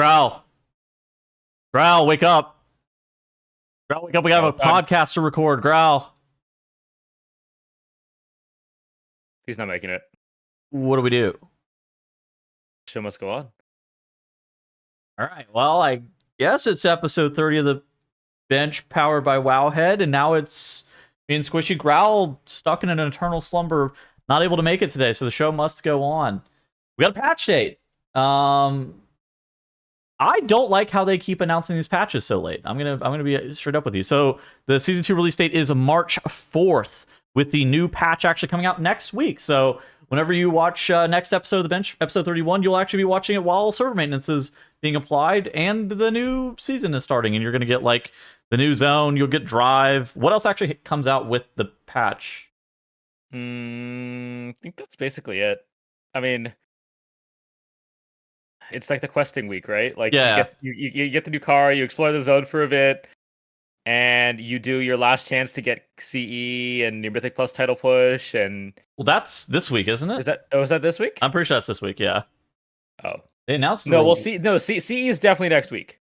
Growl. Growl, wake up. Growl, wake up. We got a podcast to record. Growl. He's not making it. What do we do? Show must go on. All right. Well, I guess it's episode 30 of the bench powered by Wowhead, and now it's me and Squishy. Growl stuck in an eternal slumber, not able to make it today, so the show must go on. We got a patch date. I don't like how they keep announcing these patches so late. I'm gonna be straight up with you. So the season 2 release date is March 4th, with the new patch actually coming out next week. So whenever you watch next episode of the bench, episode 31, you'll actually be watching it while server maintenance is being applied and the new season is starting, and you're gonna get like the new zone. You'll get drive. What else actually comes out with the patch? I think that's basically it. I mean, it's like the questing week, right? Like, yeah, you get the new car, you explore the zone for a bit, and you do your last chance to get CE and your Mythic Plus title push. And well, that's this week, isn't it? Is that this week? I'm pretty sure that's this week. Yeah. Oh, they announced. No, we'll see. No, CE is definitely next week.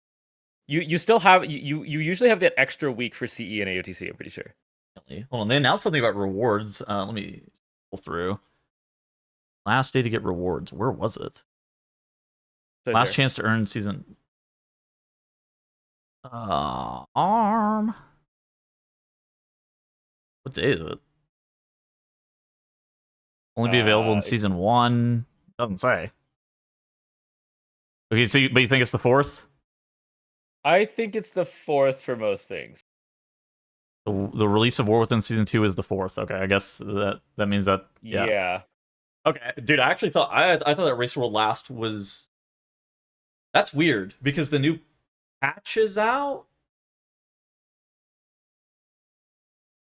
You still have you usually have that extra week for CE and AOTC. I'm pretty sure. Hold on, they announced something about rewards. Let me pull through. Last day to get rewards. Where was it? Right Last there. chance to earn season. Arm. What day is it? Only be available in season 1. Doesn't say. Okay, so but you think it's the 4th? I think it's the 4th for most things. The release of War Within season 2 is the 4th. Okay, I guess that means that. Yeah. Okay, dude, I actually thought I thought that Race World Last was. That's weird because the new patch is out.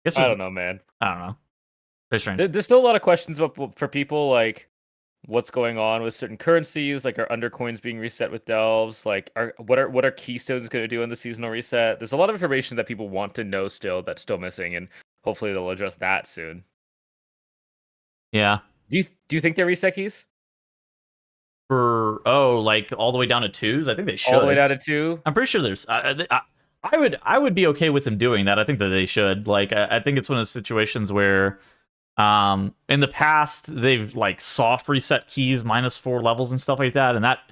I don't know, man. I don't know. Very strange. There's still a lot of questions for people, like what's going on with certain currencies, like are undercoins being reset with delves, like what are keystones going to do in the seasonal reset. There's a lot of information that people want to know still that's still missing, and hopefully they'll address that soon. Yeah. Do you think they reset keys? For like all the way down to 2s? I think they should. All the way down to 2? I'm pretty sure there's. I would be okay with them doing that. I think that they should. Like, I think it's one of those situations where, in the past they've like soft reset keys -4 levels and stuff like that, and that,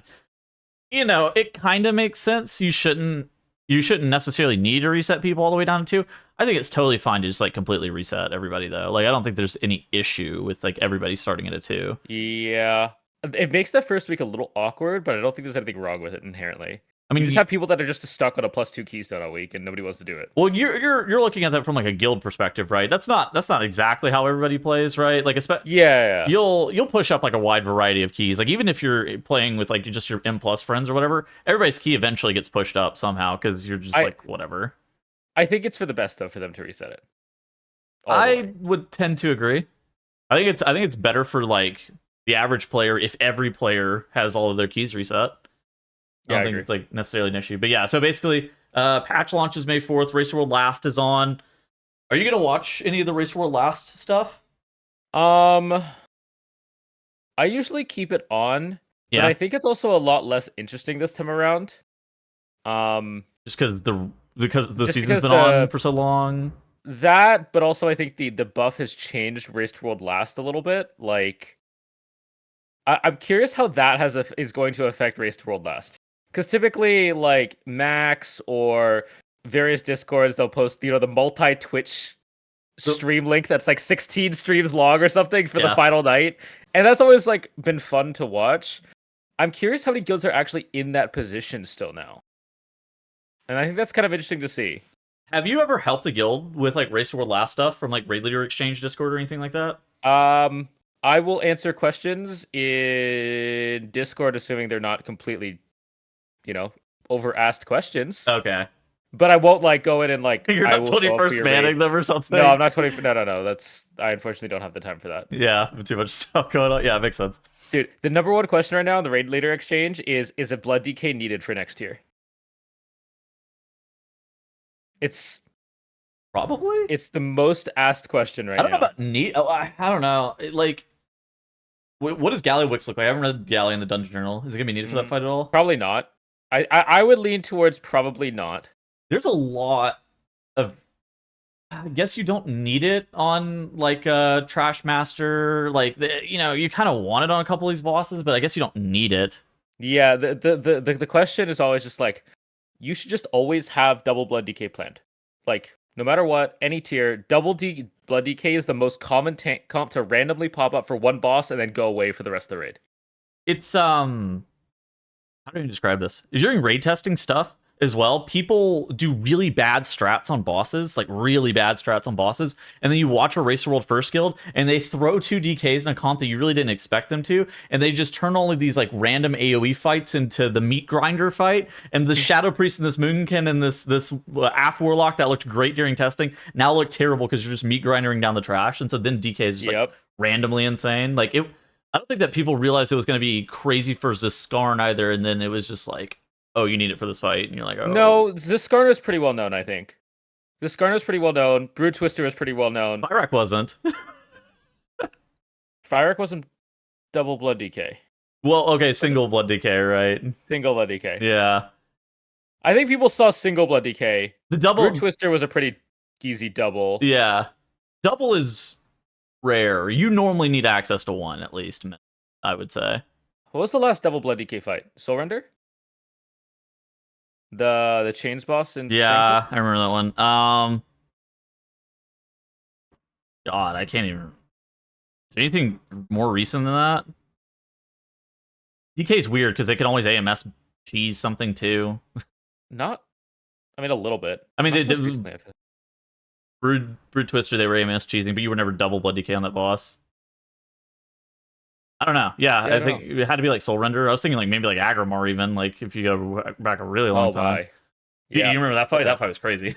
it kind of makes sense. You shouldn't necessarily need to reset people all the way down to 2. I think it's totally fine to just like completely reset everybody though. Like, I don't think there's any issue with like everybody starting at a 2. Yeah. It makes that first week a little awkward, but I don't think there's anything wrong with it inherently. I mean, you just have people that are just stuck on a +2 keystone all week, and nobody wants to do it. Well, you're looking at that from like a guild perspective, right? That's not exactly how everybody plays, right? Like, yeah. You'll push up like a wide variety of keys. Like, even if you're playing with like just your M+ friends or whatever, everybody's key eventually gets pushed up somehow because you're just like whatever. I think it's for the best though for them to reset it. I would tend to agree. I think it's better for like the average player if every player has all of their keys reset. I don't think it's like necessarily an issue. But yeah, so basically, patch launches May 4th. Race World Last is on. Are you gonna watch any of the Race World Last stuff? I usually keep it on, but I think it's also a lot less interesting this time around. Just because the season's been on for so long. That, but also I think the buff has changed Race World Last a little bit. Like, I'm curious how that is going to affect Race World Last. Because typically, like, Max or various Discords, they'll post, the multi-Twitch stream link that's like 16 streams long or something for the final night. And that's always, like, been fun to watch. I'm curious how many guilds are actually in that position still now. And I think that's kind of interesting to see. Have you ever helped a guild with, like, Race World Last stuff from, like, Raid Leader Exchange Discord or anything like that? I will answer questions in Discord, assuming they're not completely, over-asked questions. Okay. But I won't, like, go in and, like... You're not 21st manning them or something? No, I'm not 21st... No. I unfortunately don't have the time for that. Yeah, too much stuff going on. Yeah, it makes sense. Dude, the number one question right now in the Raid Leader Exchange is a Blood DK needed for next year? It's... Probably? It's the most asked question right now. I don't know about need. Oh, I don't know. What does Galley Wix look like? I haven't read Galley in the Dungeon Journal. Is it gonna be needed for that fight at all? Probably not. I would lean towards probably not. There's a lot of. I guess you don't need it on like Trash Master. Like you kind of want it on a couple of these bosses, but I guess you don't need it. Yeah, the question is always just like, you should just always have double blood DK planned. Like, no matter what, any tier, blood DK is the most common comp to randomly pop up for one boss and then go away for the rest of the raid. It's how do you describe this? During raid testing stuff as well, people do really bad strats on bosses, like really bad strats on bosses, and then you watch a Racer World First Guild, and they throw 2 DKs in a comp that you really didn't expect them to, and they just turn all of these like random AoE fights into the meat grinder fight, and the Shadow Priest and this Moonkin and this AF Warlock that looked great during testing now look terrible because you're just meat grinding down the trash, and so then DK is just like randomly insane. Like it, I don't think that people realized it was going to be crazy for Ziskarn either, and then it was just like, oh, you need it for this fight, and you're like, oh. No, Ziskarn is pretty well known, I think. Ziskarn is pretty well known. Brood Twister is pretty well known. Fyrak wasn't. Fyrak wasn't double blood DK. Well, okay, single blood DK, right? Single blood DK. Yeah. I think people saw single blood DK. The double Brood Twister was a pretty easy double. Yeah. Double is rare. You normally need access to one, at least, I would say. What was the last double blood DK fight? Soul Render? The Chains boss in Yeah, Sanctum? I remember that one. God, I can't even. Is there anything more recent than that? DK's weird because they can always AMS cheese something too. Not, I mean, a little bit. I mean, recently, Brood Twister, they were AMS cheesing, but you were never double blood DK on that boss. I don't know. Yeah, I think it had to be like Soul Render. I was thinking like maybe like Agrimar even, like if you go back a really long time. Yeah, you remember that fight? That fight was crazy.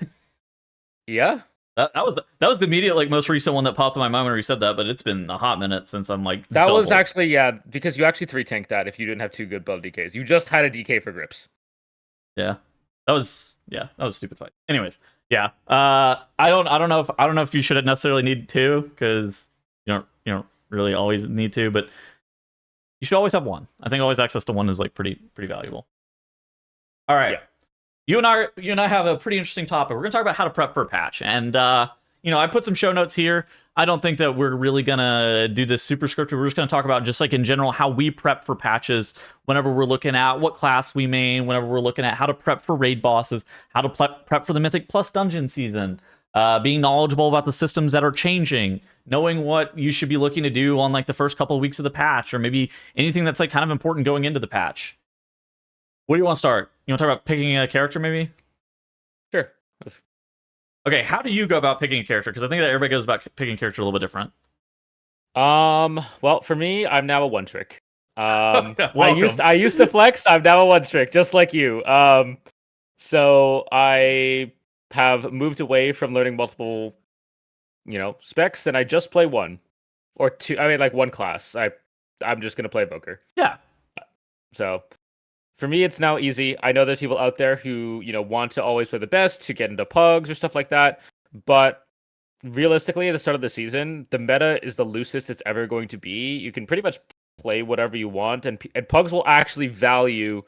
Yeah. That was the immediate like most recent one that popped in my mind when you said that, but it's been a hot minute since I'm like that was actually because you actually 3-tanked that if you didn't have 2 good blood DKs. You just had a DK for grips. Yeah. That was a stupid fight. Anyways, yeah. I don't know if you should necessarily need 2 because you don't really always need to, but you should always have 1. I think always access to 1 is like pretty valuable. All right. Yeah. You and I have a pretty interesting topic. We're going to talk about how to prep for a patch. And I put some show notes here. I don't think that we're really going to do this super scripted. We're just going to talk about just like in general how we prep for patches whenever we're looking at what class we main, whenever we're looking at how to prep for raid bosses, how to prep for the Mythic Plus dungeon season, being knowledgeable about the systems that are changing, knowing what you should be looking to do on like the first couple of weeks of the patch, or maybe anything that's like kind of important going into the patch. Where do you want to start? You want to talk about picking a character, maybe? Sure. Okay, how do you go about picking a character? Because I think that everybody goes about picking a character a little bit different. Well, for me, I'm now a one trick. I used to flex. I'm now a one trick, just like you. So I have moved away from learning multiple, specs, and I just play one or two. I mean, like one class. I'm just gonna play Evoker. Yeah. So for me, it's now easy. I know there's people out there who, want to always play the best to get into pugs or stuff like that. But realistically, at the start of the season, the meta is the loosest it's ever going to be. You can pretty much play whatever you want, and pugs will actually value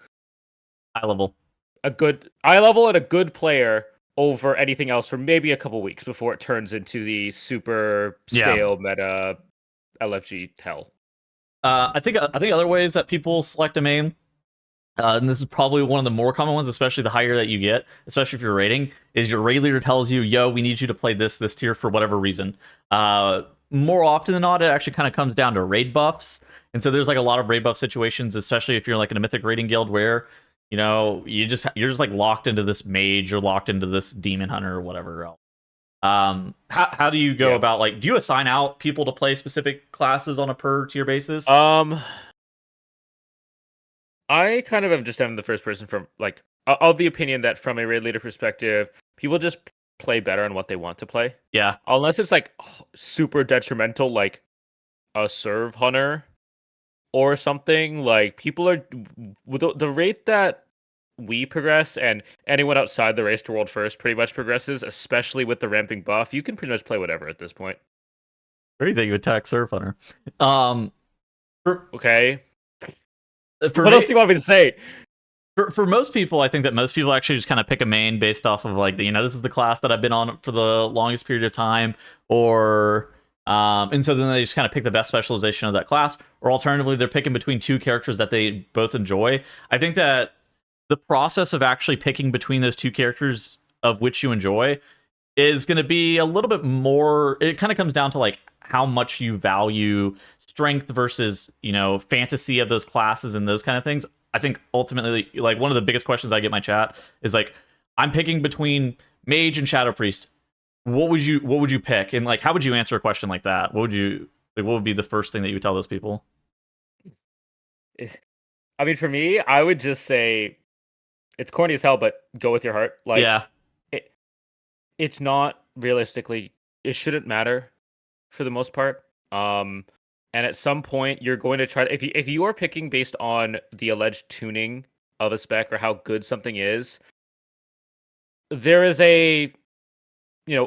eye level and a good player over anything else for maybe a couple weeks before it turns into the super stale meta LFG hell. I think other ways that people select a main. And this is probably one of the more common ones, especially the higher that you get, especially if you're raiding, is your raid leader tells you, yo, we need you to play this tier for whatever reason. More often than not, it actually kind of comes down to raid buffs. And so there's like a lot of raid buff situations, especially if you're like in a mythic raiding guild where, you're just like locked into this mage or locked into this demon hunter or whatever else. How do you go about, like, do you assign out people to play specific classes on a per tier basis? I kind of am just having the first person from, like, of the opinion that from a raid leader perspective, people just play better on what they want to play. Yeah. Unless it's, like, super detrimental, like a serve hunter or something. Like, people are... The rate that we progress, and anyone outside the Race to World First pretty much progresses, especially with the ramping buff, you can pretty much play whatever at this point. Crazy you attack serve hunter. Okay. What else do you want me to say? For most people, I think that most people actually just kind of pick a main based off of like this is the class that I've been on for the longest period of time, or and so then they just kind of pick the best specialization of that class, or alternatively they're picking between two characters that they both enjoy. I think that the process of actually picking between those two characters of which you enjoy is going to be a little bit more. It kind of comes down to like how much you value strength versus fantasy of those classes and those kind of things. I think ultimately, like, one of the biggest questions I get in my chat is like, I'm picking between mage and shadow priest. What would you pick? And like, how would you answer a question like that? What would be the first thing that you would tell those people? I mean, for me, I would just say it's corny as hell, but go with your heart. Like, Yeah, it's not realistically, it shouldn't matter for the most part. And at some point, you're going to try to, if you are picking based on the alleged tuning of a spec or how good something is, there is a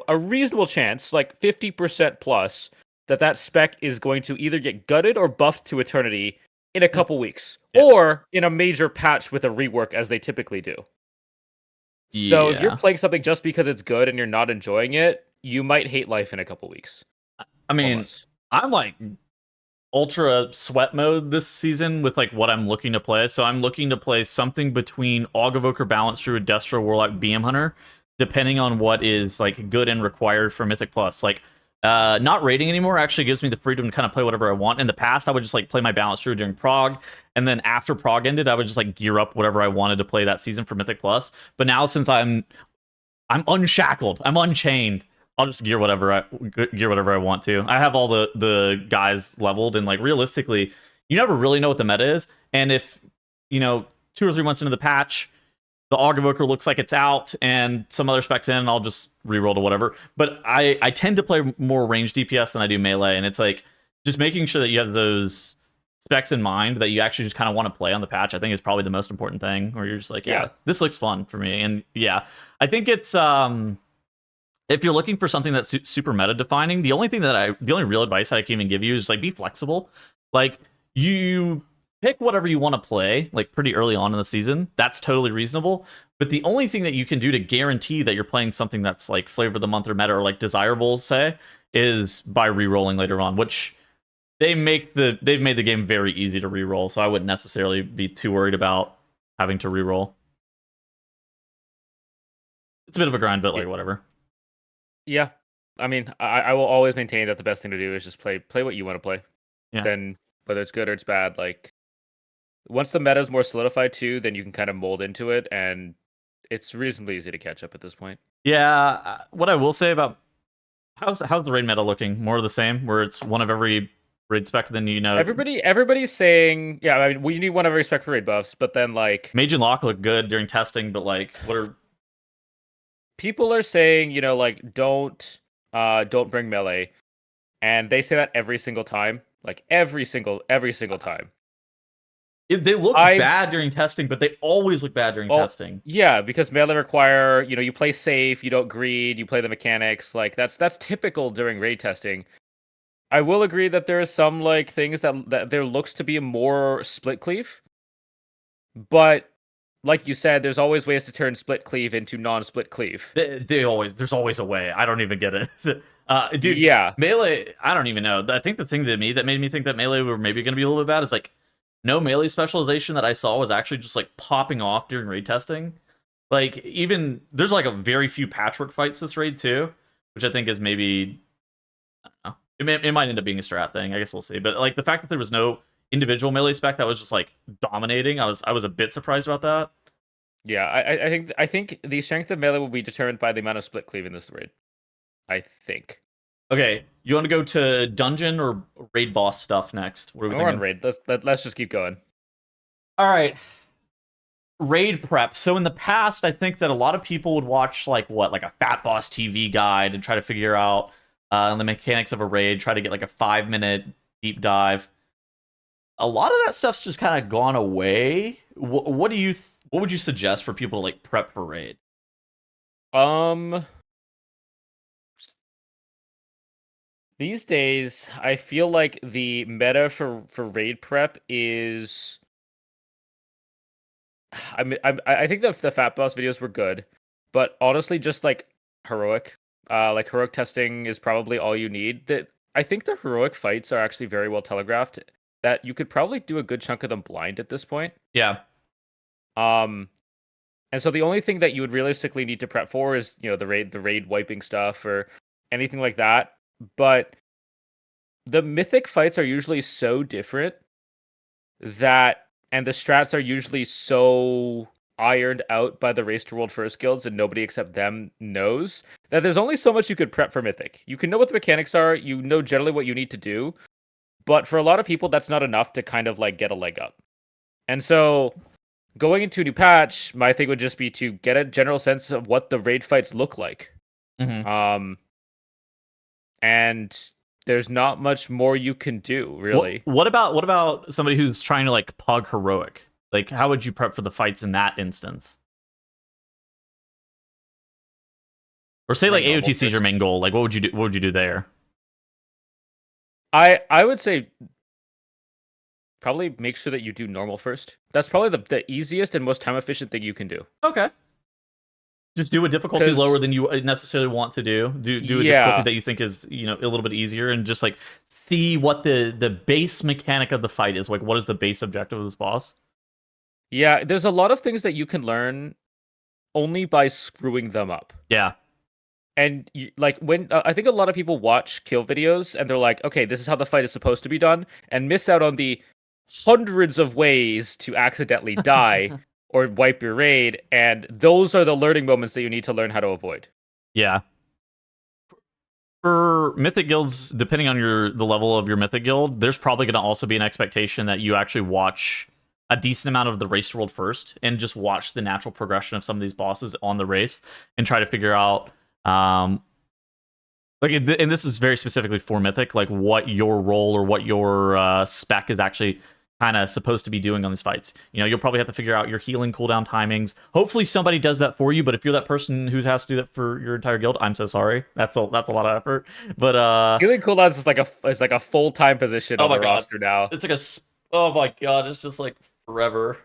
reasonable chance, like 50% plus, that spec is going to either get gutted or buffed to eternity in a couple weeks, yeah. or in a major patch with a rework, as they typically do. So if you're Yeah. playing something just because it's good and you're not enjoying it, you might hate life in a couple weeks. I mean, Almost. I'm like ultra sweat mode this season with like what I'm looking to play. So I'm looking to play something between Augavoker, Balance Druid, Destro, Warlock, BM Hunter, depending on what is like good and required for Mythic Plus. Like not raiding anymore actually gives me the freedom to kind of play whatever I want. In the past, I would just like play my Balance Druid during Prog, and then after Prog ended, I would just like gear up whatever I wanted to play that season for Mythic Plus. But now since I'm unshackled, I'm unchained, I'll just gear whatever I want to. I have all the guys leveled, and like realistically, you never really know what the meta is. And if 2 or 3 months into the patch, the Augavoker looks like it's out and some other specs in, I'll just reroll to whatever. But I tend to play more ranged DPS than I do melee, and it's like just making sure that you have those specs in mind that you actually just kind of want to play on the patch. I think is probably the most important thing. Where you're just like, yeah, this looks fun for me, and yeah, I think it's if you're looking for something that's super meta defining, the only real advice I can even give you is like be flexible. Like you pick whatever you want to play, like pretty early on in the season. That's totally reasonable. But the only thing that you can do to guarantee that you're playing something that's like flavor of the month or meta or like desirable, say, is by re-rolling later on, which they've made the game very easy to re-roll. So I wouldn't necessarily be too worried about having to re-roll. It's a bit of a grind, but like whatever. Yeah. I mean, I will always maintain that the best thing to do is just play what you want to play. Yeah. Then whether it's good or it's bad, like once the meta is more solidified too, then you can kind of mold into it, and it's reasonably easy to catch up at this point. Yeah, what I will say about how's the raid meta looking? More of the same, where it's one of every raid spec. Then everybody's saying, yeah. I mean, we need one of every spec for raid buffs, but then like Mage and Lock look good during testing, but like, what are people are saying? Like don't bring melee, and they say that every single time, like every single time. They look bad during testing, but they always look bad during testing. Yeah, because melee require, you play safe, you don't greed, you play the mechanics. Like that's typical during raid testing. I will agree that there are some like things that there looks to be a more split cleave, but like you said, there's always ways to turn split cleave into non-split cleave. There's always a way. I don't even get it. Dude, yeah, melee. I don't even know. I think the thing that made me think that melee were maybe going to be a little bit bad is like no melee specialization that I saw was actually just like popping off during raid testing. Like even there's like a very few patchwork fights this raid too, which I think is maybe I don't know. It might end up being a strat thing. I guess we'll see. But like the fact that there was no individual melee spec that was just like dominating, I was a bit surprised about that. Yeah, I think the strength of melee will be determined by the amount of split cleave in this raid. I think. Okay, you want to go to dungeon or raid boss stuff next? What are we thinking? thinking? On raid. Let's just keep going. All right. Raid prep. So in the past, I think that a lot of people would watch like a Fat Boss TV guide and try to figure out the mechanics of a raid, try to get like a 5-minute deep dive. A lot of that stuff's just kind of gone away. What would you suggest for people to like prep for raid? These days, I feel like the meta for raid prep is I think the Fat Boss videos were good, but honestly, just like heroic, heroic testing is probably all you need. That I think the heroic fights are actually very well telegraphed. That you could probably do a good chunk of them blind at this point. Yeah. And so the only thing that you would realistically need to prep for is, the raid wiping stuff or anything like that. But the mythic fights are usually so different and the strats are usually so ironed out by the Race to World First guilds and nobody except them knows that there's only so much you could prep for mythic. You can know what the mechanics are, you know generally what you need to do, but for a lot of people that's not enough to kind of like get a leg up. And so going into a new patch, my thing would just be to get a general sense of what the raid fights look like. Mm-hmm. And there's not much more you can do, really. What about somebody who's trying to like pug heroic? Like, how would you prep for the fights in that instance? Or say like AOTC is your main goal. Like, what would you do? What would you do there? I would say probably make sure that you do normal first. That's probably the easiest and most time efficient thing you can do. Okay. Just do a difficulty lower than you necessarily want to do. Do a difficulty that you think is, a little bit easier, and just like see what the base mechanic of the fight is. Like, what is the base objective of this boss? Yeah, there's a lot of things that you can learn only by screwing them up. Yeah. And when I think a lot of people watch kill videos and they're like, okay, this is how the fight is supposed to be done, and miss out on the hundreds of ways to accidentally die or wipe your raid, and those are the learning moments that you need to learn how to avoid. Yeah. For mythic guilds, depending on the level of your mythic guild, there's probably going to also be an expectation that you actually watch a decent amount of the race world first and just watch the natural progression of some of these bosses on the race and try to figure out and this is very specifically for mythic, like what your role or what your spec is actually kind of supposed to be doing on these fights. You'll probably have to figure out your healing cooldown timings. Hopefully somebody does that for you, but if you're that person who has to do that for your entire guild, I'm so sorry. That's a lot of effort. But healing cooldowns is like a full-time position on the roster now. It's like oh my god, it's just like forever.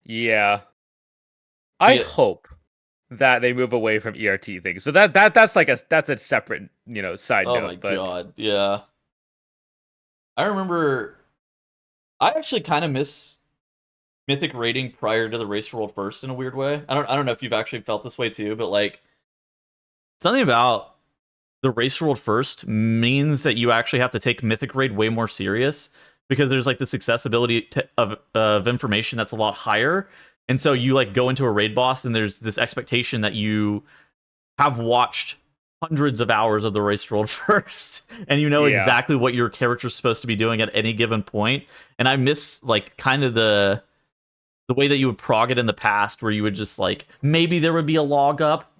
Yeah. I hope that they move away from ERT things. So that's a separate, side note. Oh my god, yeah. I remember I actually kind of miss mythic rating prior to the race for world first in a weird way. I don't know if you've actually felt this way too, but like something about the race for world first means that you actually have to take mythic raid way more serious, because there's like this accessibility of information that's a lot higher. And so you like go into a raid boss and there's this expectation that you have watched hundreds of hours of the race world first, and exactly what your character's supposed to be doing at any given point. And I miss like kind of the way that you would prog it in the past, where you would just like, maybe there would be a log up.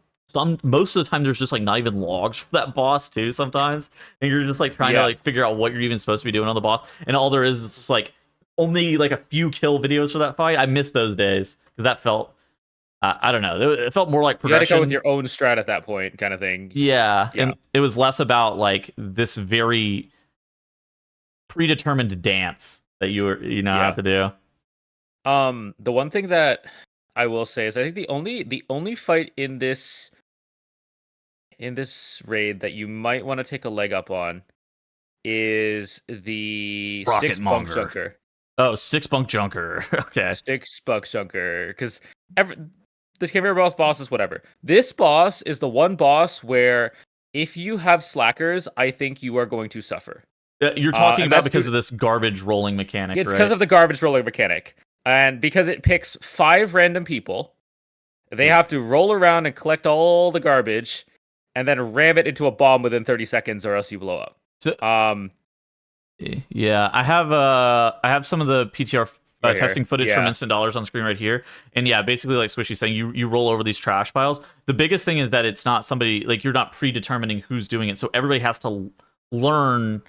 Most of the time there's just like not even logs for that boss too sometimes, and you're just like trying to like figure out what you're even supposed to be doing on the boss, and all there is just like only like a few kill videos for that fight. I miss those days, because that felt I don't know, it felt more like progression. You had to go with your own strat at that point, kind of thing. Yeah, and it was less about like this very predetermined dance that you have to do. The one thing that I will say is I think the only fight in this raid that you might want to take a leg up on is the Rocket Six Bunk Junker. Oh, Six Bunk Junker. Okay. Six Bunk Junker, because the Caveira boss is whatever. This boss is the one boss where if you have slackers, I think you are going to suffer. You're talking about because of this garbage rolling mechanic, It's because of the garbage rolling mechanic. And because it picks 5 random people, they have to roll around and collect all the garbage and then ram it into a bomb within 30 seconds, or else you blow up. So, yeah, I have some of the PTR testing footage from Instant Dollars on screen right here. And yeah, basically like Squishy's saying, you roll over these trash piles. The biggest thing is that it's not somebody, like, you're not predetermining who's doing it. So everybody has to learn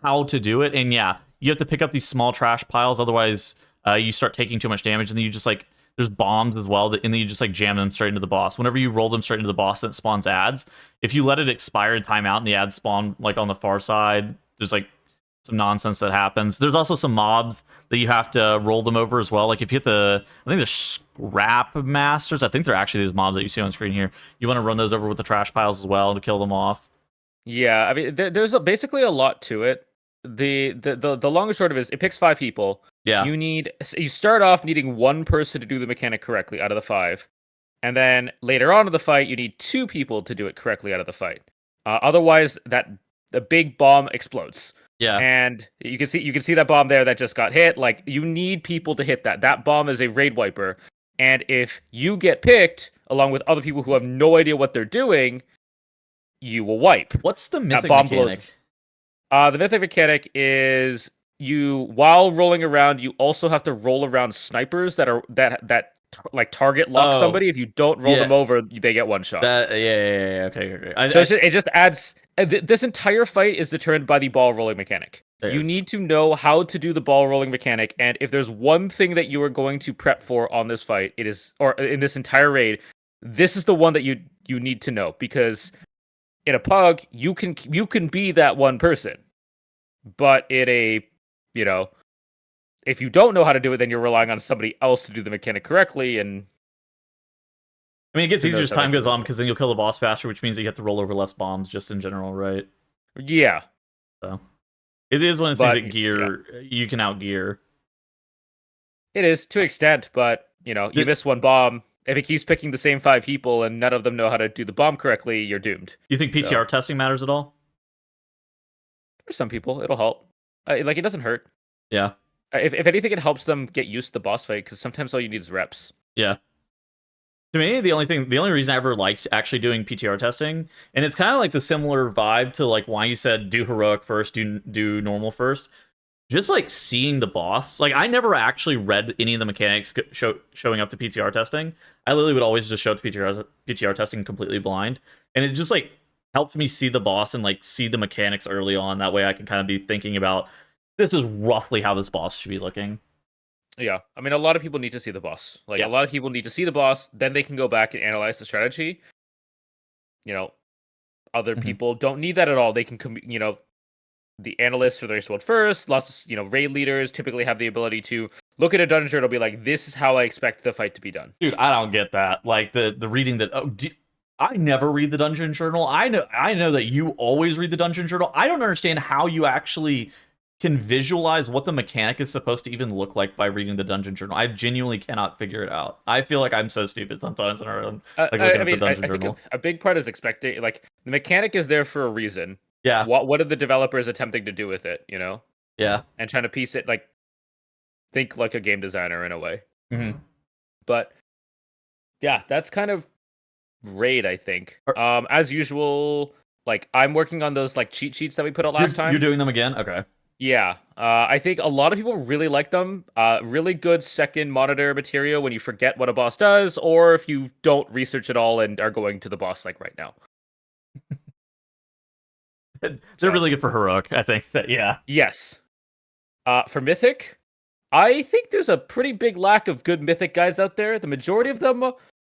how to do it. And yeah, you have to pick up these small trash piles. Otherwise, you start taking too much damage. And then you just like, there's bombs as well. And then you just like jam them straight into the boss. Whenever you roll them straight into the boss, it spawns ads. If you let it expire and time out and the ads spawn like on the far side, there's like nonsense that happens. There's also some mobs that you have to roll them over as well. Like if you hit I think there's scrap masters. I think they're actually these mobs that you see on screen here. You want to run those over with the trash piles as well to kill them off. Yeah, I mean, there's basically a lot to it. The long and short of it is, it picks 5 people. Yeah. You start off needing 1 person to do the mechanic correctly out of the 5, and then later on in the fight, you need 2 people to do it correctly out of the fight. Otherwise, the big bomb explodes. Yeah. And you can see that bomb there that just got hit. Like, you need people to hit that. That bomb is a raid wiper, and if you get picked along with other people who have no idea what they're doing, you will wipe. What's the mythic bomb mechanic? The mythic mechanic is, while rolling around, you also have to roll around snipers that like target lock somebody. If you don't roll them over, they get one shot. Yeah. Okay. It just adds. This entire fight is determined by the ball rolling mechanic. You need to know how to do the ball rolling mechanic, and if there's one thing that you are going to prep for on this fight, or in this entire raid, this is the one that you need to know, because in a pug, you can be that one person, but if you don't know how to do it, then you're relying on somebody else to do the mechanic correctly. And I mean, it gets easier as time goes on, because then you'll kill the boss faster, which means that you have to roll over less bombs, just in general, right? Yeah. So it is one of those things that gear you can outgear. It is to an extent, but you miss one bomb. If it keeps picking the same 5 people and none of them know how to do the bomb correctly, you're doomed. You think PTR testing matters at all? For some people, it'll help. It doesn't hurt. Yeah. If anything, it helps them get used to the boss fight, because sometimes all you need is reps. Yeah. To me, the only reason I ever liked actually doing PTR testing, and it's kind of like the similar vibe to like why you said do heroic first, do normal first. Just like seeing the boss, like I never actually read any of the mechanics showing up to PTR testing. I literally would always just show up to PTR testing completely blind, and it just like helped me see the boss and like see the mechanics early on. That way, I can kind of be thinking about, this is roughly how this boss should be looking. Yeah, I mean, a lot of people need to see the boss. A lot of people need to see the boss, then they can go back and analyze the strategy. Other people don't need that at all. They can, the analysts for the race world first. Lots of, raid leaders typically have the ability to look at a dungeon journal and be like, this is how I expect the fight to be done. Dude, I don't get that. Like the reading that. I never read the dungeon journal. I know that you always read the dungeon journal. I don't understand how you actually can visualize what the mechanic is supposed to even look like by reading the dungeon journal. I genuinely cannot figure it out. I feel like I'm so stupid sometimes when I'm looking at the dungeon journal. Think a big part is expecting, like, the mechanic is there for a reason. Yeah. What are the developers attempting to do with it, Yeah. And trying to piece it, like, think like a game designer in a way. Mm-hmm. But yeah, that's kind of raid, I think. As usual, like, I'm working on those like cheat sheets that we put out last time. You're doing them again? Okay. Yeah. I think a lot of people really like them. Really good second monitor material when you forget what a boss does, or if you don't research at all and are going to the boss like right now. They're really good for heroic, I think. Yes. For mythic, I think there's a pretty big lack of good mythic guides out there. The majority of them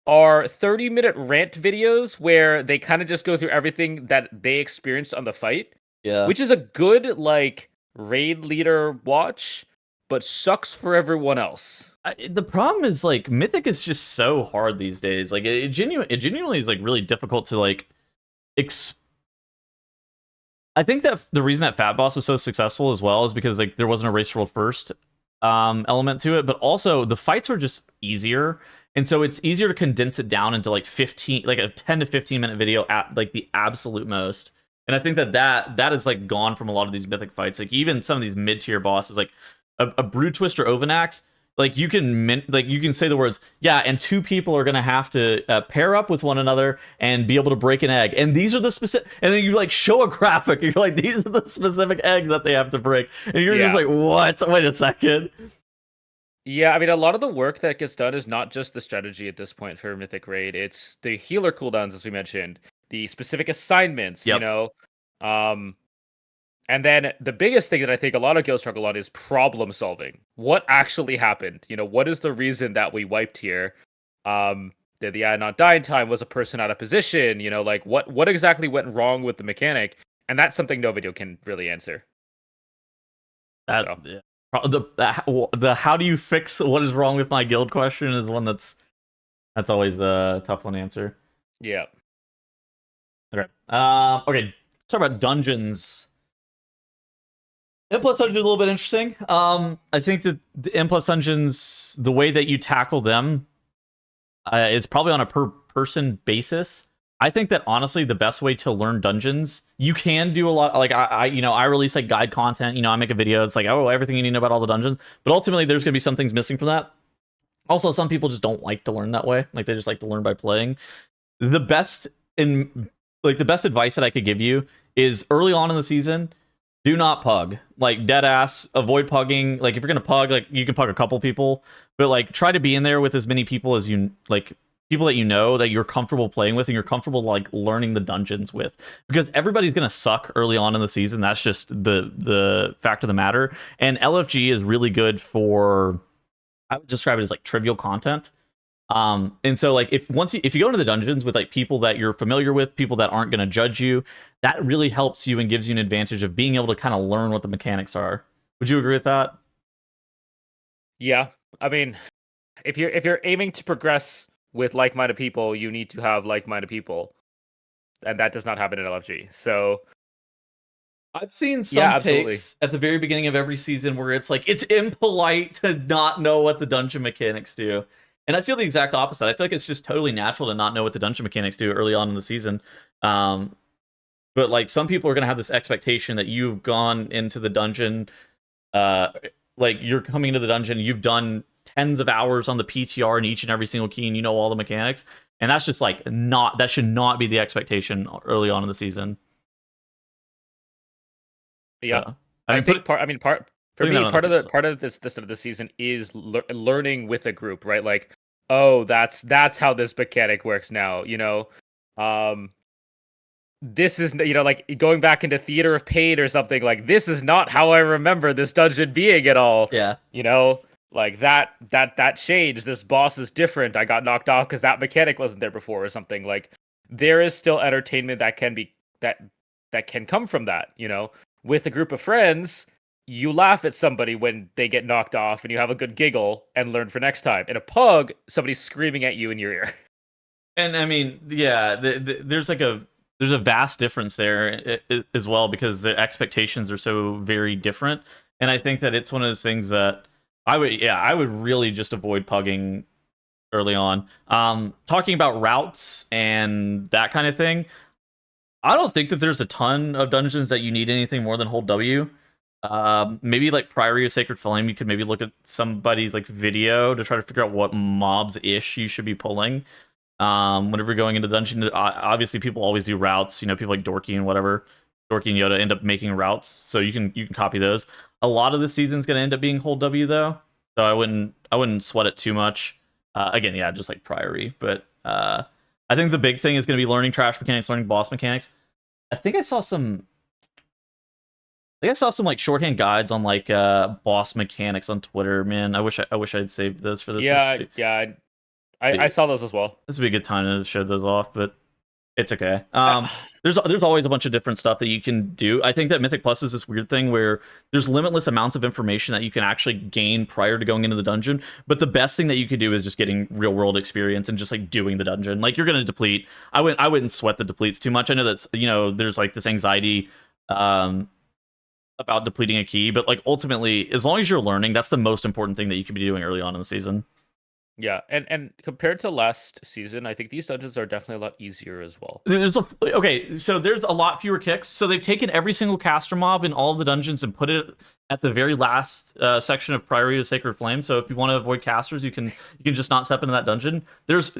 are 30-minute rant videos where they kind of just go through everything that they experienced on the fight. Yeah. Which is a good, like, raid leader watch, but sucks for everyone else. The problem is, like, mythic is just so hard these days. Like, it genuinely is like really difficult to like I think that the reason that Fat Boss was so successful as well is because like there wasn't a race world first element to it, but also the fights were just easier, and so it's easier to condense it down into like a 10 to 15 minute video at like the absolute most. And I think that is like gone from a lot of these mythic fights. Like even some of these mid tier bosses, like a Brood Twist or Ovanax, like you can say the words, yeah, and 2 people are gonna have to pair up with one another and be able to break an egg, and these are the specific, and then you like show a graphic, and you're like, these are the specific eggs that they have to break, and you're just like, what? Wait a second. Yeah, I mean, a lot of the work that gets done is not just the strategy at this point for Mythic Raid. It's the healer cooldowns, as we mentioned, the specific assignments, and then the biggest thing that I think a lot of guilds struggle on is problem solving. What actually happened? What is the reason that we wiped here? Did the not die in time? Was a person out of position? Like what exactly went wrong with the mechanic? And that's something no video can really answer. That So yeah. The how do you fix what is wrong with my guild question is one that's always a tough one to answer. yeah. Okay. Okay. Let's talk about dungeons. M plus dungeons are a little bit interesting. I think that the M plus dungeons, the way that you tackle them, is probably on a per person basis. I think that honestly, the best way to learn dungeons, you can do a lot. Like I release like guide content. I make a video. It's like, oh, everything you need to know about all the dungeons. But ultimately, there's gonna be some things missing from that. Also, some people just don't like to learn that way. Like they just like to learn by playing. The best in the best advice that I could give you is early on in the season, do not pug. Like dead ass, avoid pugging. Like if you're gonna pug, like you can pug a couple people, but like try to be in there with as many people as you like people that you know that you're comfortable playing with and you're comfortable like learning the dungeons with. Because everybody's gonna suck early on in the season. That's just the fact of the matter. And LFG is really good for, I would describe it as like trivial content. And so like if you go into the dungeons with like people that you're familiar with, people that aren't going to judge you, that really helps you and gives you an advantage of being able to kind of learn what the mechanics are. Would you agree with that? Yeah. I mean, if you're aiming to progress with like-minded people, you need to have like-minded people, and that does not happen in LFG. So I've seen yeah, some absolutely. takes at the very beginning of every season where it's like it's impolite to not know what the dungeon mechanics do. And I feel the exact opposite. I feel like it's just totally natural to not know what the dungeon mechanics do early on in the season. Um, but like some people are going to have this expectation that you've gone into the dungeon, uh, like you're coming into the dungeon, you've done tens of hours on the PTR in each and every single key, and you know all the mechanics. And that's just like not that should not be the expectation early on in the season. Yeah, I I mean, think part. I mean, part for putting that me, on the people side. part of this sort of the season is learning with a group, right? Like, oh, that's how this mechanic works now. Um, this is like going back into Theater of Pain or something. Like, this is not how I remember this dungeon being at all. Yeah. Like that changed. This boss is different. I got knocked off because that mechanic wasn't there before or something. Like, there is still entertainment that can be that can come from that. With a group of friends, you laugh at somebody when they get knocked off and you have a good giggle and learn for next time. In a pug, somebody's screaming at you in your ear. And I mean, yeah, there's like there's a vast difference there as well because the expectations are so very different. And I think that it's one of those things that I would really just avoid pugging early on. Talking about routes and that kind of thing, I don't think that there's a ton of dungeons that you need anything more than hold W. Maybe like Priory of Sacred Flame, you could maybe look at somebody's like video to try to figure out what mobs ish you should be pulling. Whenever you're going into dungeon, obviously people always do routes. People like Dorky and whatever, Dorky and Yoda end up making routes, so you can copy those. A lot of the season's gonna end up being hold W though, so I wouldn't sweat it too much. Again, yeah, just like Priory, but I think the big thing is gonna be learning trash mechanics, learning boss mechanics. I think I saw some. I think I saw some like shorthand guides on like boss mechanics on Twitter. Man, I wish I'd saved those for this. Yeah. I saw those as well. This would be a good time to show those off, but it's okay. There's always a bunch of different stuff that you can do. I think that Mythic Plus is this weird thing where there's limitless amounts of information that you can actually gain prior to going into the dungeon. But the best thing that you could do is just getting real world experience and just like doing the dungeon. Like you're gonna deplete. I wouldn't sweat the depletes too much. I know that's there's like this anxiety about depleting a key, but like ultimately, as long as you're learning, that's the most important thing that you can be doing early on in the season. Yeah, and compared to last season, I think these dungeons are definitely a lot easier as well. So there's a lot fewer kicks. So they've taken every single caster mob in all of the dungeons and put it at the very last section of Priory of Sacred Flame. So if you want to avoid casters, you can just not step into that dungeon. There's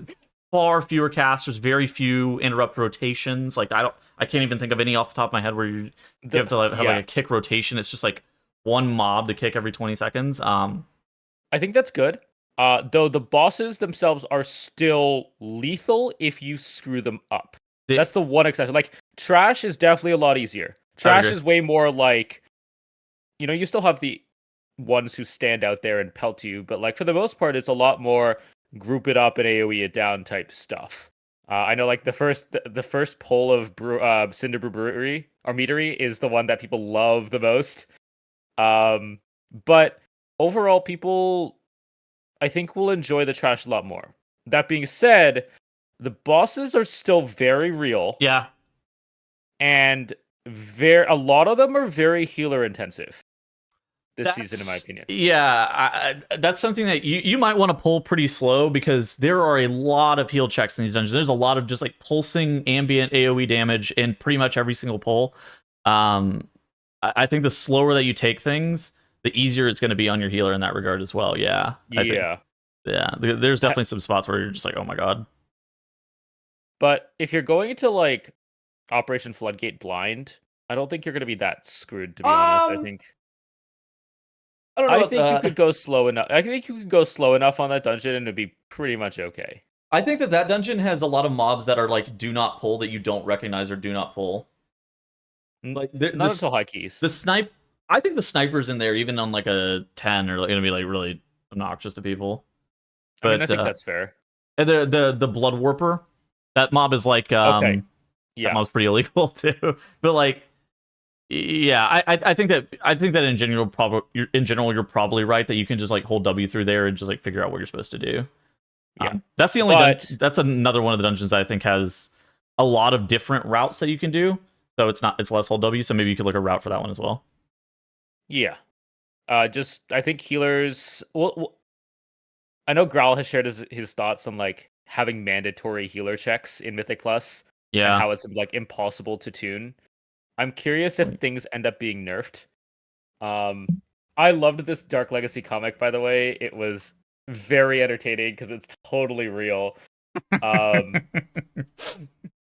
far fewer casters, very few interrupt rotations. Like I can't even think of any off the top of my head where you have to have like a kick rotation. It's just like one mob to kick every 20 seconds. I think that's good. Though the bosses themselves are still lethal if you screw them up. That's the one exception. Like, Trash is definitely a lot easier. Trash is way more like, you still have the ones who stand out there and pelt you, but like for the most part, it's a lot more group it up and AoE it down type stuff. I know like the first pull of Cinder Brewery or Meadery is the one that people love the most. But overall, people I think will enjoy the trash a lot more. That being said, the bosses are still very real, Yeah, and a lot of them are very healer intensive this season, in my that's opinion. that's something that you might want to pull pretty slow because there are a lot of heal checks in these dungeons. There's a lot of just like pulsing ambient AoE damage in pretty much every single pull. I think the slower that you take things, the easier it's going to be on your healer in that regard as well. Yeah, I think. Yeah. Yeah, there's definitely some spots where you're just like, oh my god. But if you're going into like Operation Floodgate blind, I don't think you're going to be that screwed, to be honest. I don't know I about think you that. could go slow enough. I think you could go slow enough on that dungeon and it'd be pretty much okay. I think that dungeon has a lot of mobs that are like do not pull that you don't recognize or do not pull. Like Not until high keys. the snipe. I think the snipers in there, even on like a 10, are gonna be like really obnoxious to people. I mean, I But think that's fair. and the blood warper, that mob is like Okay. that Yeah. mob's pretty illegal too. But like, yeah, I think that in general you're probably right that you can just like hold W through there and just like figure out what you're supposed to do. Yeah. That's the only But that's another one of the dungeons I think has a lot of different routes that you can do. So it's less hold W, so maybe you could look a route for that one as well. yeah. Just I think healers. Well, I know Growl has shared his thoughts on like having mandatory healer checks in Mythic Plus and Yeah. how it's like impossible to tune. I'm curious if things end up being nerfed. I loved this Dark Legacy comic, by the way. It was very entertaining because it's totally real. Um,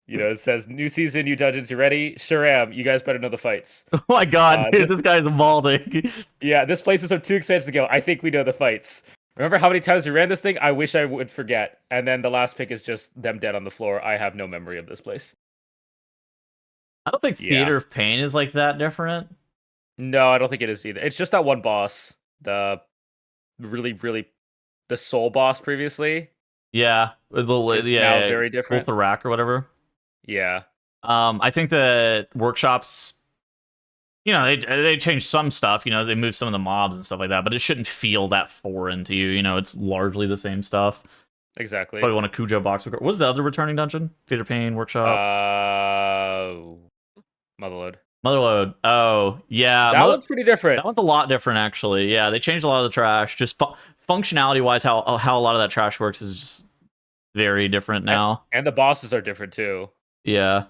it says new season, new dungeons. You ready? Sure am. You guys better know the fights. Oh my god, dude, this guy's balding. Yeah, this place is from 2 expansions ago. I think we know the fights. Remember how many times we ran this thing? I wish I would forget. And then the last pick is just them dead on the floor. I have no memory of this place. I don't think Theater of Pain is like that different. No, I don't think it is either. It's just that one boss. The soul boss previously. Yeah. It's now very different. Ulthrak or whatever. Yeah. I think the workshops, they changed some stuff, they moved some of the mobs and stuff like that, but it shouldn't feel that foreign to you. It's largely the same stuff. Exactly. Probably want a Cujo box. What was the other returning dungeon? Theater Pain, Workshop? Motherload. Oh, yeah. That one's pretty different. That one's a lot different, actually. Yeah, they changed a lot of the trash. Just functionality-wise, how a lot of that trash works is just very different now. And the bosses are different, too. Yeah.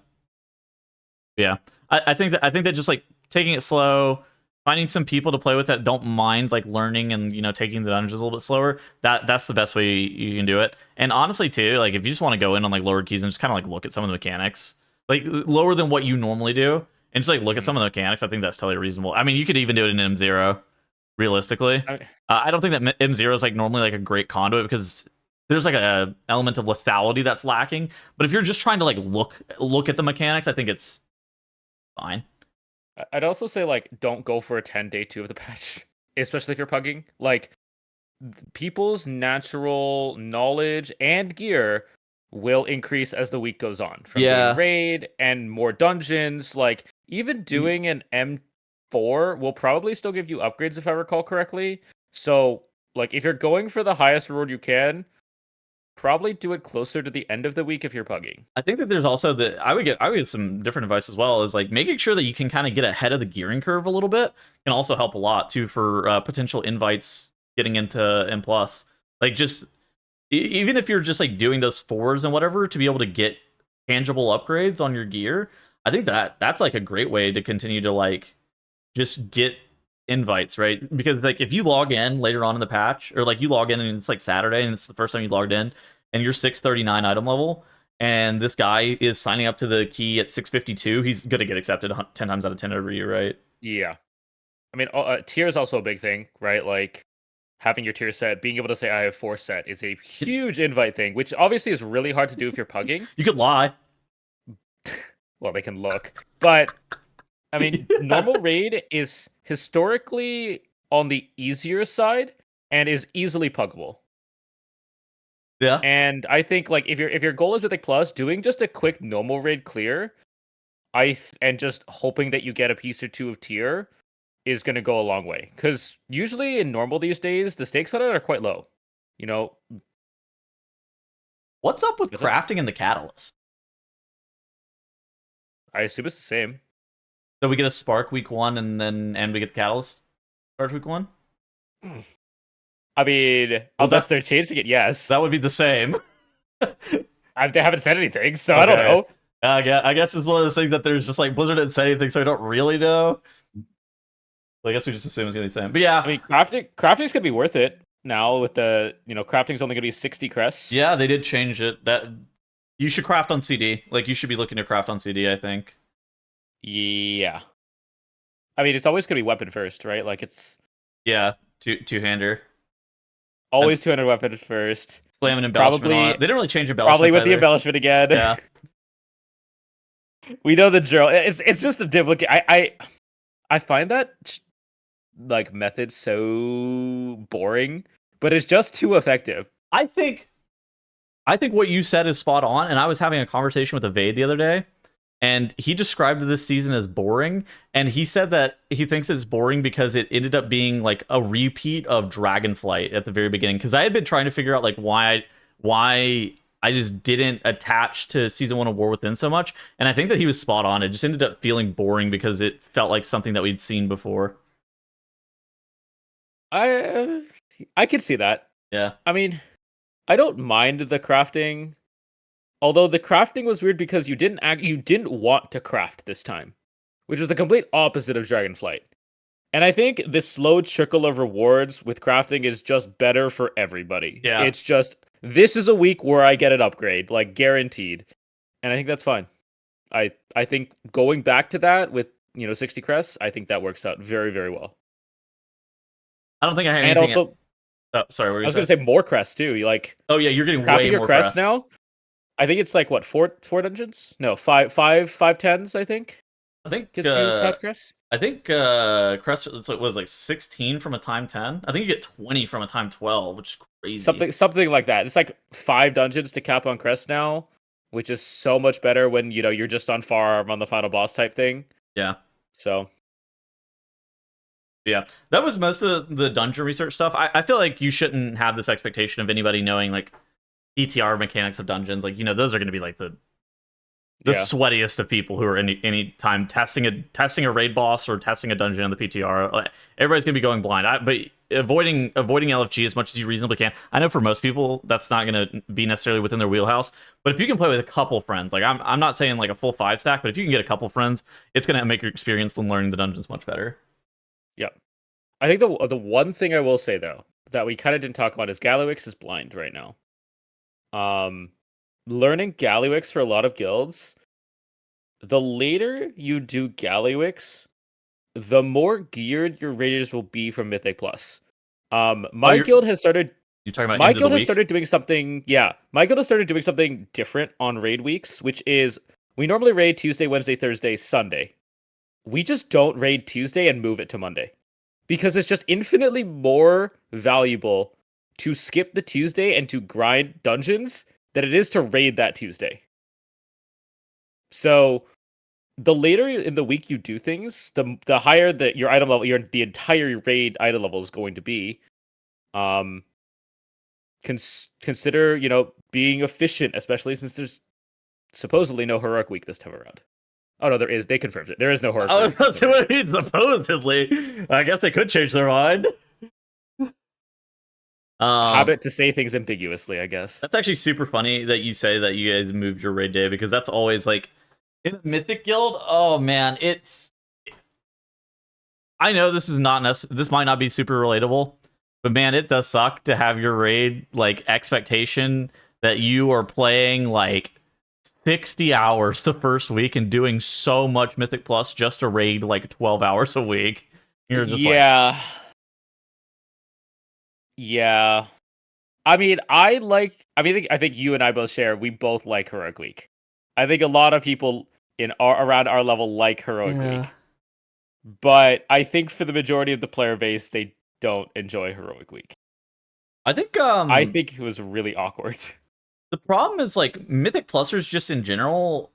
Yeah. I think that just, like, taking it slow, finding some people to play with that don't mind, like, learning and, taking the dungeons a little bit slower, that's the best way you can do it. And honestly, too, like, if you just want to go in on, like, lower keys and just kind of, like, look at some of the mechanics, like, lower than what you normally do, and just like look at some of the mechanics, I think that's totally reasonable. I mean, you could even do it in M0, realistically. I don't think that M0 is like normally like a great conduit because there's like a element of lethality that's lacking. But if you're just trying to like look at the mechanics, I think it's fine. I'd also say like don't go for a 10 day 2 of the patch, especially if you're pugging. Like people's natural knowledge and gear will increase as the week goes on from doing raid and more dungeons. Like even doing an M4 will probably still give you upgrades if I recall correctly. So like if you're going for the highest reward you can, probably do it closer to the end of the week if you're pugging. I think that there's also I would get some different advice as well, is like making sure that you can kind of get ahead of the gearing curve a little bit can also help a lot too for potential invites getting into M+. Like just even if you're just like doing those 4s and whatever to be able to get tangible upgrades on your gear, I think that's like a great way to continue to like just get invites, right? Because like if you log in later on in the patch, or like you log in and it's like Saturday and it's the first time you logged in and you're 639 item level and this guy is signing up to the key at 652, he's gonna get accepted 10 times out of 10 over you, right? Yeah. I mean, tier is also a big thing, right? Like having your tier set, being able to say I have 4 set is a huge invite thing, which obviously is really hard to do if you're pugging. You could lie. Well, they can look. But, I mean, normal raid is historically on the easier side and is easily puggable. Yeah. And I think, like, if your goal is Mythic Plus, doing just a quick normal raid clear, and just hoping that you get a piece or two of tier, is going to go a long way. Because usually in normal these days, the stakes on it are quite low. You know, What's up with crafting in the catalyst? I assume it's the same. So we get a spark week 1, and we get the catalyst start week 1. I mean, unless they're changing it, yes. That would be the same. They haven't said anything, so okay. I don't know. I guess it's one of those things that there's just like Blizzard didn't say anything, so I don't really know. Well, I guess we just assume it's gonna be the same. But yeah, I mean, crafting's gonna be worth it now with the crafting's only gonna be 60 crests. Yeah, they did change it. That you should craft on CD. Like you should be looking to craft on CD, I think. Yeah. I mean, it's always gonna be weapon first, right? Like it's two-hander. Always 200 weapon first. Slam and embellishment. Probably, they didn't really change embellishment. Probably with the embellishment again. Yeah. We know the drill. It's just a duplicate. I find that like method so boring, but it's just too effective. I think what you said is spot on, and I was having a conversation with Evade the other day, and he described this season as boring, and he said that he thinks it's boring because it ended up being like a repeat of Dragonflight at the very beginning, because I had been trying to figure out like why I just didn't attach to Season 1 of War Within so much, and I think that he was spot on. It just ended up feeling boring because it felt like something that we'd seen before. I could see that. Yeah. I mean, I don't mind the crafting, although the crafting was weird because you didn't want to craft this time, which was the complete opposite of Dragonflight. And I think the slow trickle of rewards with crafting is just better for everybody. Yeah. It's just, this is a week where I get an upgrade, like guaranteed. And I think that's fine. I think going back to that with 60 crests, I think that works out very, very well. I don't think I have anything. And also, oh, sorry, what were you I was going to say more crests too. You like? Oh yeah, you're getting way more crests now. I think it's like what, four dungeons? No, five 10s. I think. I think gets you crests. I think crest was like 16 from a time 10. I think you get 20 from a time 12, which is crazy. Something like that. It's like 5 dungeons to cap on crest now, which is so much better when you're just on farm on the final boss type thing. Yeah. So. Yeah, that was most of the dungeon research stuff. I feel like you shouldn't have this expectation of anybody knowing like ETR mechanics of dungeons. Like those are going to be like the sweatiest of people who are any time testing a raid boss or testing a dungeon on the PTR. Like, everybody's going to be going blind. But avoiding LFG as much as you reasonably can. I know for most people that's not going to be necessarily within their wheelhouse. But if you can play with a couple friends, like I'm not saying like a full 5 stack, but if you can get a couple friends, it's going to make your experience in learning the dungeons much better. Yeah. I think the one thing I will say though that we kind of didn't talk about is Galliwix is blind right now. Learning Galliwix for a lot of guilds, the later you do Galliwix, the more geared your raiders will be from Mythic Plus. My guild has started. You're talking about my guild has started doing something. Yeah, my guild has started doing something different on raid weeks, which is we normally raid Tuesday, Wednesday, Thursday, Sunday. We just don't raid Tuesday and move it to Monday. Because it's just infinitely more valuable to skip the Tuesday and to grind dungeons than it is to raid that Tuesday. So, the later in the week you do things, the higher that your item level, the entire raid item level is going to be. Consider being efficient, especially since there's supposedly no heroic week this time around. Oh no, there is. They confirmed it. There is no heroic. Oh, that's what it means, supposedly. I guess they could change their mind. Habit to say things ambiguously, I guess. That's actually super funny that you say that you guys moved your raid day, because that's always like in a Mythic guild. Oh man, I know this is not this might not be super relatable, but man, it does suck to have your raid like expectation that you are playing like 60 hours the first week and doing so much Mythic Plus just to raid like 12 hours a week. You're just yeah. I mean, I think you and I both share. We both like Heroic Week. I think a lot of people around our level like Heroic Week, but I think for the majority of the player base, they don't enjoy Heroic Week. I think it was really awkward. The problem is like Mythic Plusers just in general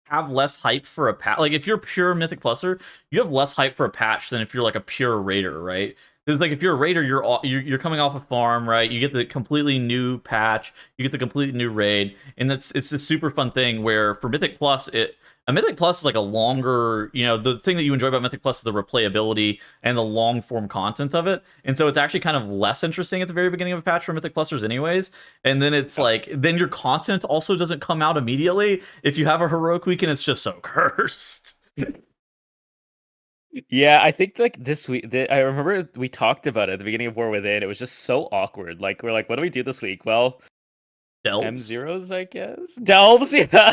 have less hype for a patch. Like if you're a pure Mythic Pluser, you have less hype for a patch than if you're like a pure Raider, right? Because like if you're a Raider, you're coming off a farm, right? You get the completely new patch, you get the completely new raid, and it's this super fun thing where for Mythic Plus, a Mythic Plus is like a longer, the thing that you enjoy about Mythic Plus is the replayability and the long form content of it. And so it's actually kind of less interesting at the very beginning of a patch for Mythic Plusers anyways. And then it's like, then your content also doesn't come out immediately if you have a heroic week and it's just so cursed. Yeah, I think like this week, I remember we talked about it at the beginning of War Within. It was just so awkward. Like we're like, what do we do this week? Well, Delves? M0s, I guess. Delves, yeah.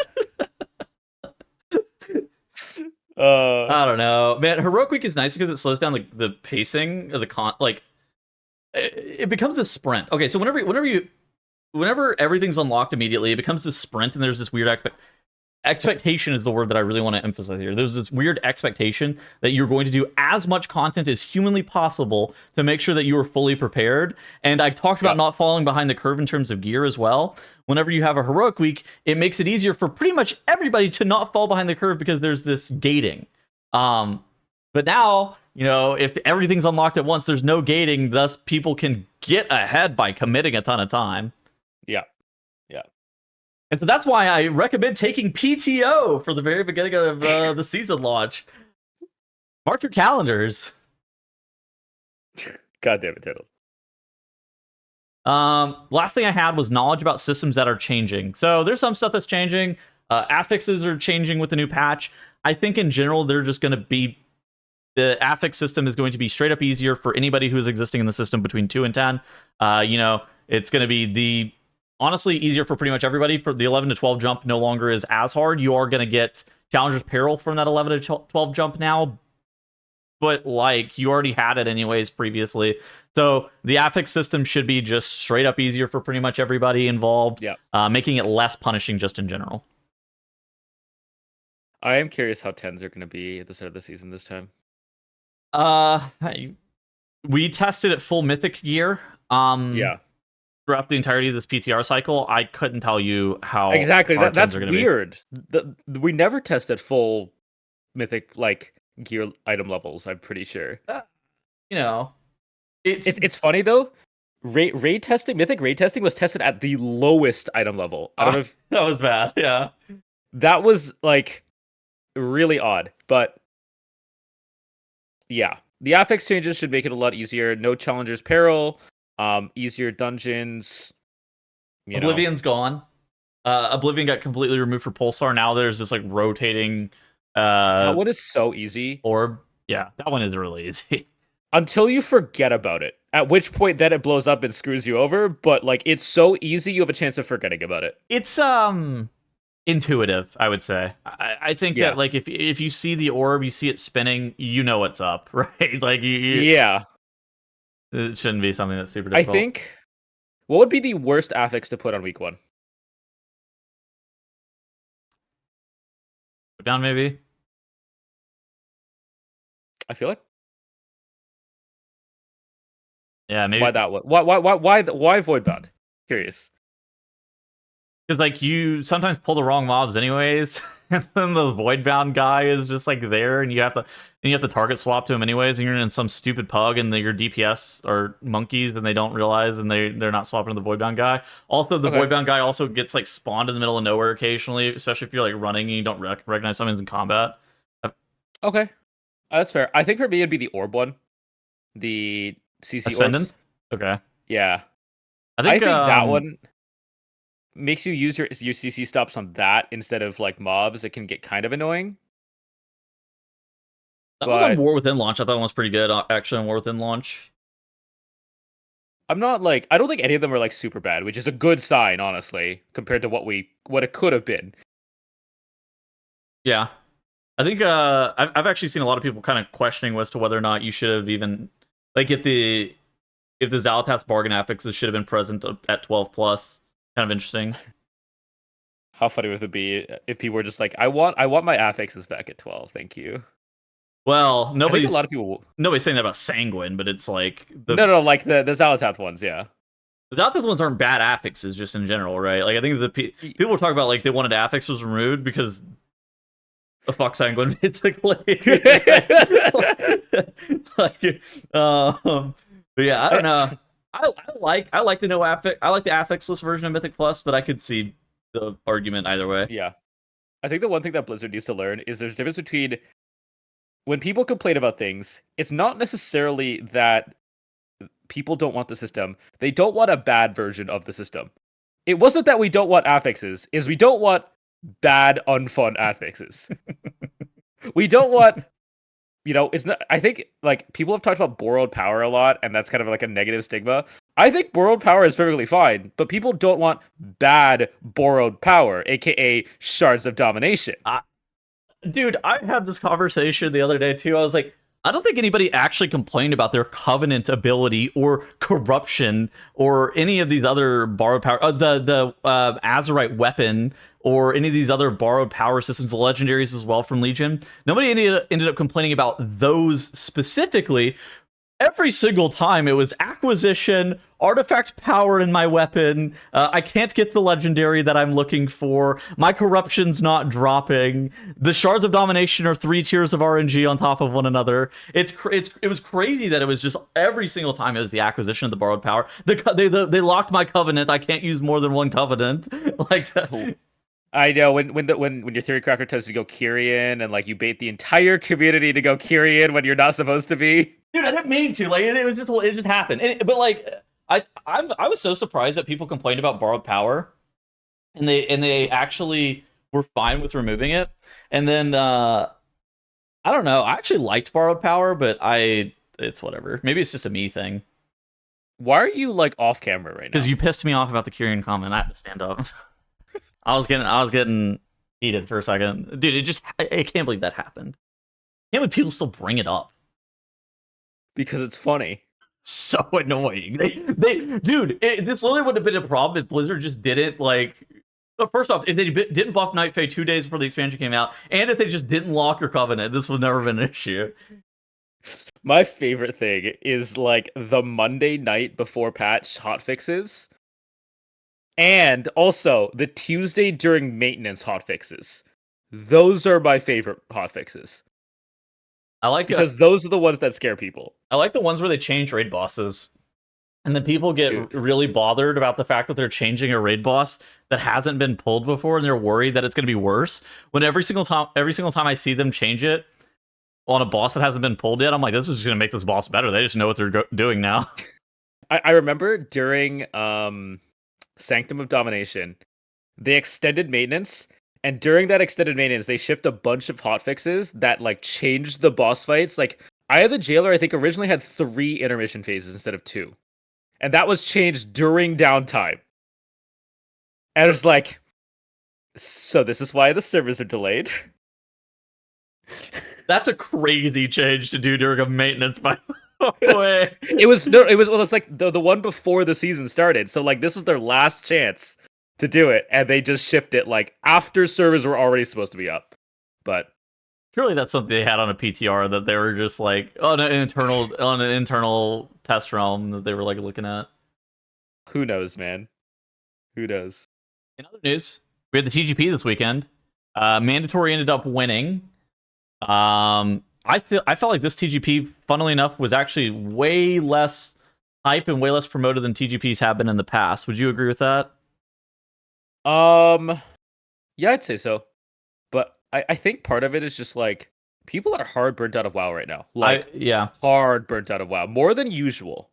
I don't know, man. Heroic week is nice because it slows down the pacing of the like it becomes a sprint. Okay, so whenever everything's unlocked immediately, it becomes this sprint, and there's this weird expectation is the word that I really want to emphasize here. There's this weird expectation that you're going to do as much content as humanly possible to make sure that you are fully prepared. And I talked about not falling behind the curve in terms of gear as well. Whenever you have a heroic week, it makes it easier for pretty much everybody to not fall behind the curve because there's this gating. But now, if everything's unlocked at once, there's no gating, thus people can get ahead by committing a ton of time. Yeah. And so that's why I recommend taking PTO for the very beginning of the season launch. Mark your calendars. God damn it, Tettles. Last thing I had was knowledge about systems that are changing. So there's some stuff that's changing. Affixes are changing with the new patch. I think in general, they're just going to be... The affix system is going to be straight up easier for anybody who's existing in the system between 2 and 10. It's going to be honestly easier for pretty much everybody. For the 11 to 12 jump no longer is as hard. You are going to get Challenger's Peril from that 11 to 12 jump now, but like you already had it anyways previously. So the affix system should be just straight up easier for pretty much everybody involved, making it less punishing just in general. I am curious how 10s are going to be at the start of the season this time. We tested at full mythic gear. Throughout the entirety of this PTR cycle, I couldn't tell you how exactly. That's are weird. We never tested full mythic like gear item levels. I'm pretty sure. It's funny though. Raid testing, mythic raid testing was tested at the lowest item level. I don't know if that was bad. Yeah, that was like really odd, but yeah, the affix changes should make it a lot easier. No Challenger's Peril. Easier dungeons. Oblivion's gone. Oblivion got completely removed for Pulsar. Now there's this like rotating. That one is so easy. Orb. Yeah, that one is really easy. Until you forget about it, at which point then it blows up and screws you over. But like it's so easy, you have a chance of forgetting about it. It's intuitive, I would say. I think that like if you see the orb, you see it spinning, you know what's up, right? Like yeah. It shouldn't be something that's super difficult. I think, what would be the worst affix to put on week 1? Down maybe. I feel like. Yeah, maybe. Why that one? Why Voidbound? Curious. Because like you sometimes pull the wrong mobs anyways, and then the Voidbound guy is just like there, and you have to target swap to him anyways, and you're in some stupid pug, and your DPS are monkeys, and they don't realize, and they're not swapping to the Voidbound guy. Also, the Voidbound guy also gets like spawned in the middle of nowhere occasionally, especially if you're like running and you don't recognize someone's in combat. Okay, that's fair. I think for me it'd be the orb one, the CC Ascendant. Orbs. Okay. Yeah, I think that one makes you use your CC stops on that instead of like mobs. It can get kind of annoying. That was on War Within launch. I thought it was pretty good actually on War Within launch. I'm not like, I don't think any of them are like super bad, which is a good sign, honestly, compared to what it could have been. Yeah, I think I've actually seen a lot of people kind of questioning as to whether or not you should have even like if the Xal'atath's bargain affixes should have been present at 12 plus. Kind of interesting. How funny would it be if people were just like, I want my affixes back at 12, thank you. Well, a lot of people. Nobody's saying that about Sanguine, but it's like no, like the Xal'atath ones, yeah. The Xal'atath ones aren't bad affixes, just in general, right? Like I think people were talking about like they wanted affixes removed because a fuck sanguine, basically. like, but yeah, I don't know. I like the no affix. I like the affixless version of Mythic Plus, but I could see the argument either way. Yeah. I think the one thing that Blizzard needs to learn is there's a difference between when people complain about things, it's not necessarily that people don't want the system. They don't want a bad version of the system. It wasn't that we don't want affixes, is we don't want bad, unfun affixes. We don't want, it's not, I think, like, people have talked about borrowed power a lot, and that's kind of like a negative stigma. I think borrowed power is perfectly fine, but people don't want bad borrowed power, aka shards of domination. Dude, I had this conversation the other day too. I was like, I don't think anybody actually complained about their covenant ability or corruption or any of these other borrowed power, the Azerite weapon or any of these other borrowed power systems, the legendaries as well from Legion. Nobody ended up complaining about those specifically. Every single time it was acquisition, artifact power in my weapon. I can't get the legendary that I'm looking for. My corruption's not dropping. The shards of domination are 3 tiers of RNG on top of one another. It was crazy that it was just every single time it was the acquisition of the borrowed power. They locked my covenant. I can't use more than one covenant. Like that. I know when your theory crafter tries to go Kyrian and like you bait the entire community to go Kyrian when you're not supposed to be. Dude, I didn't mean to. Like it just happened. But like I was so surprised that people complained about borrowed power, and they actually were fine with removing it. And then I don't know. I actually liked borrowed power, but it's whatever. Maybe it's just a me thing. Why are you like off camera right now? Because you pissed me off about the Kyrian comment. I had to stand up. I was getting heated for a second, dude. I can't believe that happened. I can't believe people still bring it up. Because it's funny. So annoying. Dude, this literally would have been a problem if Blizzard just did it like. First off, if they didn't buff Night Fae 2 days before the expansion came out, and if they just didn't lock your covenant, this would never have been an issue. My favorite thing is like the Monday night before patch hotfixes, and also the Tuesday during maintenance hotfixes. Those are my favorite hotfixes. I like because those are the ones that scare people. I like the ones where they change raid bosses, and then people get really bothered about the fact that they're changing a raid boss that hasn't been pulled before, and they're worried that it's going to be worse. When every single time I see them change it on a boss that hasn't been pulled yet, I'm like, this is just going to make this boss better. They just know what they're doing now. I remember during Sanctum of Domination, they extended maintenance. And during that extended maintenance, they shipped a bunch of hotfixes that like changed the boss fights. Like Eye of the Jailer, I think originally had 3 intermission phases instead of 2, and that was changed during downtime. And it's like, so this is why the servers are delayed. That's a crazy change to do during a maintenance, by the way. It was like the one before the season started. So like this was their last chance to do it, and they just shipped it like after servers were already supposed to be up. But surely that's something they had on a PTR that they were just like on an internal test realm that they were like looking at. Who knows, man? Who knows? In other news, we had the TGP this weekend. Mandatory ended up winning. I felt like this TGP, funnily enough, was actually way less hype and way less promoted than TGPs have been in the past. Would you agree with that? Yeah, I'd say so. But I think part of it is just like people are hard burnt out of WoW right now. Like, hard burnt out of WoW, more than usual.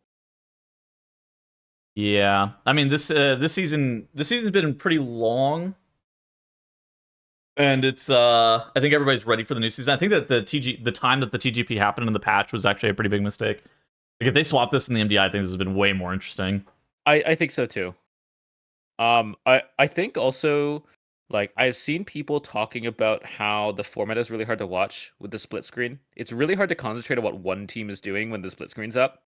Yeah, I mean this season's been pretty long, and it's I think everybody's ready for the new season. I think that the time that the TGP happened in the patch was actually a pretty big mistake. Like if they swap this in the MDI, I think this has been way more interesting. I think so too. I think also, like, I've seen people talking about how the format is really hard to watch with the split screen. It's really hard to concentrate on what one team is doing when the split screen's up.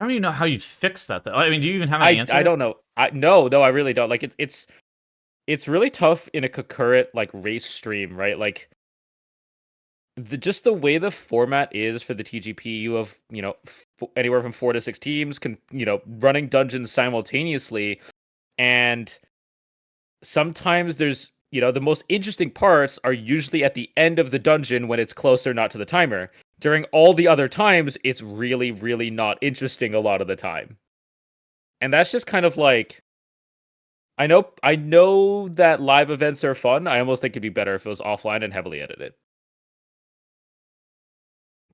I don't even know how you'd fix that, though. I mean, do you even have an answer? I don't know. No, I really don't. Like, it's really tough in a concurrent, like, race stream, right? Like, just the way the format is for the TGP, you have, anywhere from 4 to 6 teams running dungeons simultaneously. And sometimes there's the most interesting parts are usually at the end of the dungeon when it's closer not to the timer. During all the other times, it's really, really not interesting a lot of the time. And that's just kind of like, I know that live events are fun. I almost think it'd be better if it was offline and heavily edited.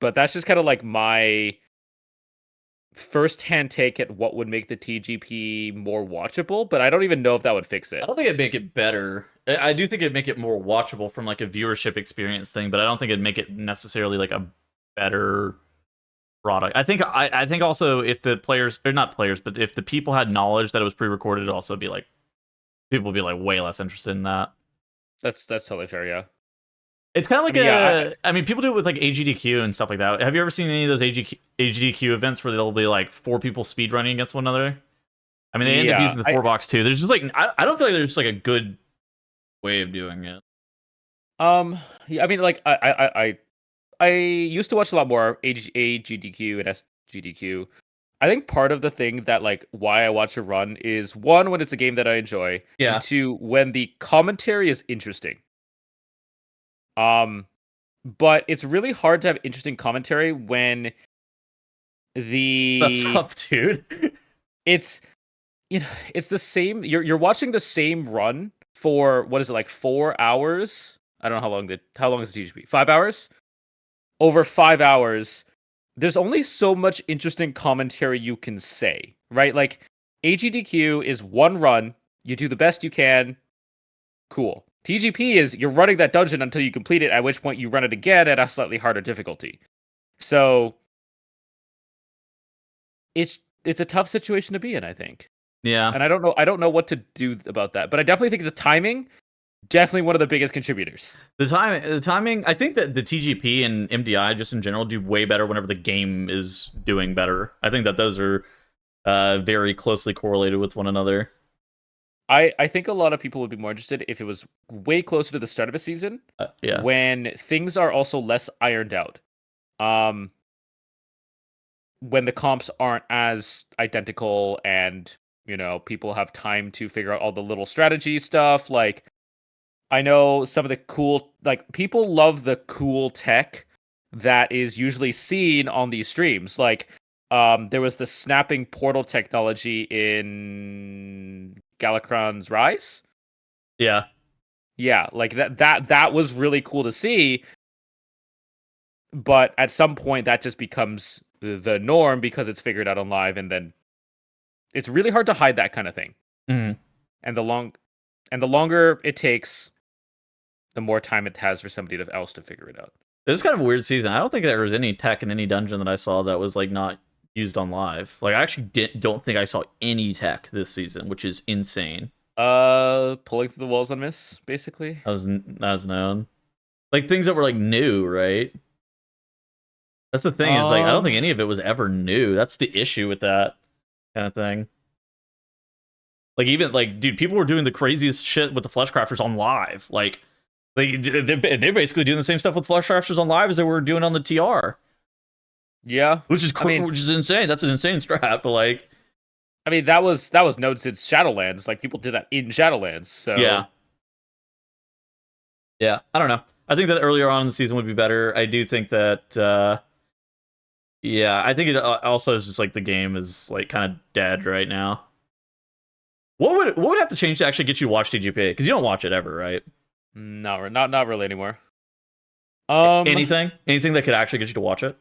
But that's just kind of like my first-hand take at what would make the TGP more watchable, but I don't even know if that would fix it. I don't think it'd make it better. I do think it'd make it more watchable from like a viewership experience thing, but I don't think it'd make it necessarily like a better product. I think also if the players, or not players, but if the people had knowledge that it was pre-recorded, it'd also be like, people would be like way less interested in that. That's totally fair, yeah. It's kind of like I mean, people do it with like AGDQ and stuff like that. Have you ever seen any of those AGDQ events where there'll be like 4 people speedrunning against one another? I mean, they end up using the 4-box too. There's just like, I don't feel like there's just like a good way of doing it. Yeah, I mean, like I used to watch a lot more AGDQ and SGDQ. I think part of the thing that like why I watch a run is, one, when it's a game that I enjoy, Yeah. and 2, when the commentary is interesting. But it's really hard to have interesting commentary when What's up, dude? It's it's the same. You're watching the same run for, what is it, like 4 hours? I don't know how long is the TGP? 5 hours? Over 5 hours. There's only so much interesting commentary you can say, right? Like AGDQ is one run, you do the best you can, cool. TGP is you're running that dungeon until you complete it, at which point you run it again at a slightly harder difficulty. So it's a tough situation to be in, I think. Yeah. And I don't know what to do about that. But I definitely think the timing, definitely one of the biggest contributors. The timing, I think that the TGP and MDI just in general do way better whenever the game is doing better. I think that those are very closely correlated with one another. I think a lot of people would be more interested if it was way closer to the start of a season, yeah, when things are also less ironed out. When the comps aren't as identical and, people have time to figure out all the little strategy stuff. Like, I know some of the cool, like, people love the cool tech that is usually seen on these streams. Like, there was the snapping portal technology in Galakrond's Rise. Yeah, like that was really cool to see. But at some point, that just becomes the norm because it's figured out on live, and then it's really hard to hide that kind of thing. Mm-hmm. And the longer it takes, the more time it has for somebody else to figure it out. It's kind of a weird season. I don't think there was any tech in any dungeon that I saw that was like not used on live. Like, I actually don't think I saw any tech this season, which is insane. Pulling through the walls on miss, basically. That was known. Like, things that were like new, right? That's the thing, is like, I don't think any of it was ever new. That's the issue with that kind of thing. Like, even like, dude, people were doing the craziest shit with the Fleshcrafters on live. Like, they're basically doing the same stuff with Fleshcrafters on live as they were doing on the TR. Yeah, which is insane. That's an insane strat, but like, I mean, that was known since Shadowlands. Like, people did that in Shadowlands. So yeah. I don't know. I think that earlier on in the season would be better. I do think that. I think it also is just like the game is like kind of dead right now. What would have to change to actually get you to watch TGP? Because you don't watch it ever, right? No, not really anymore. Anything that could actually get you to watch it?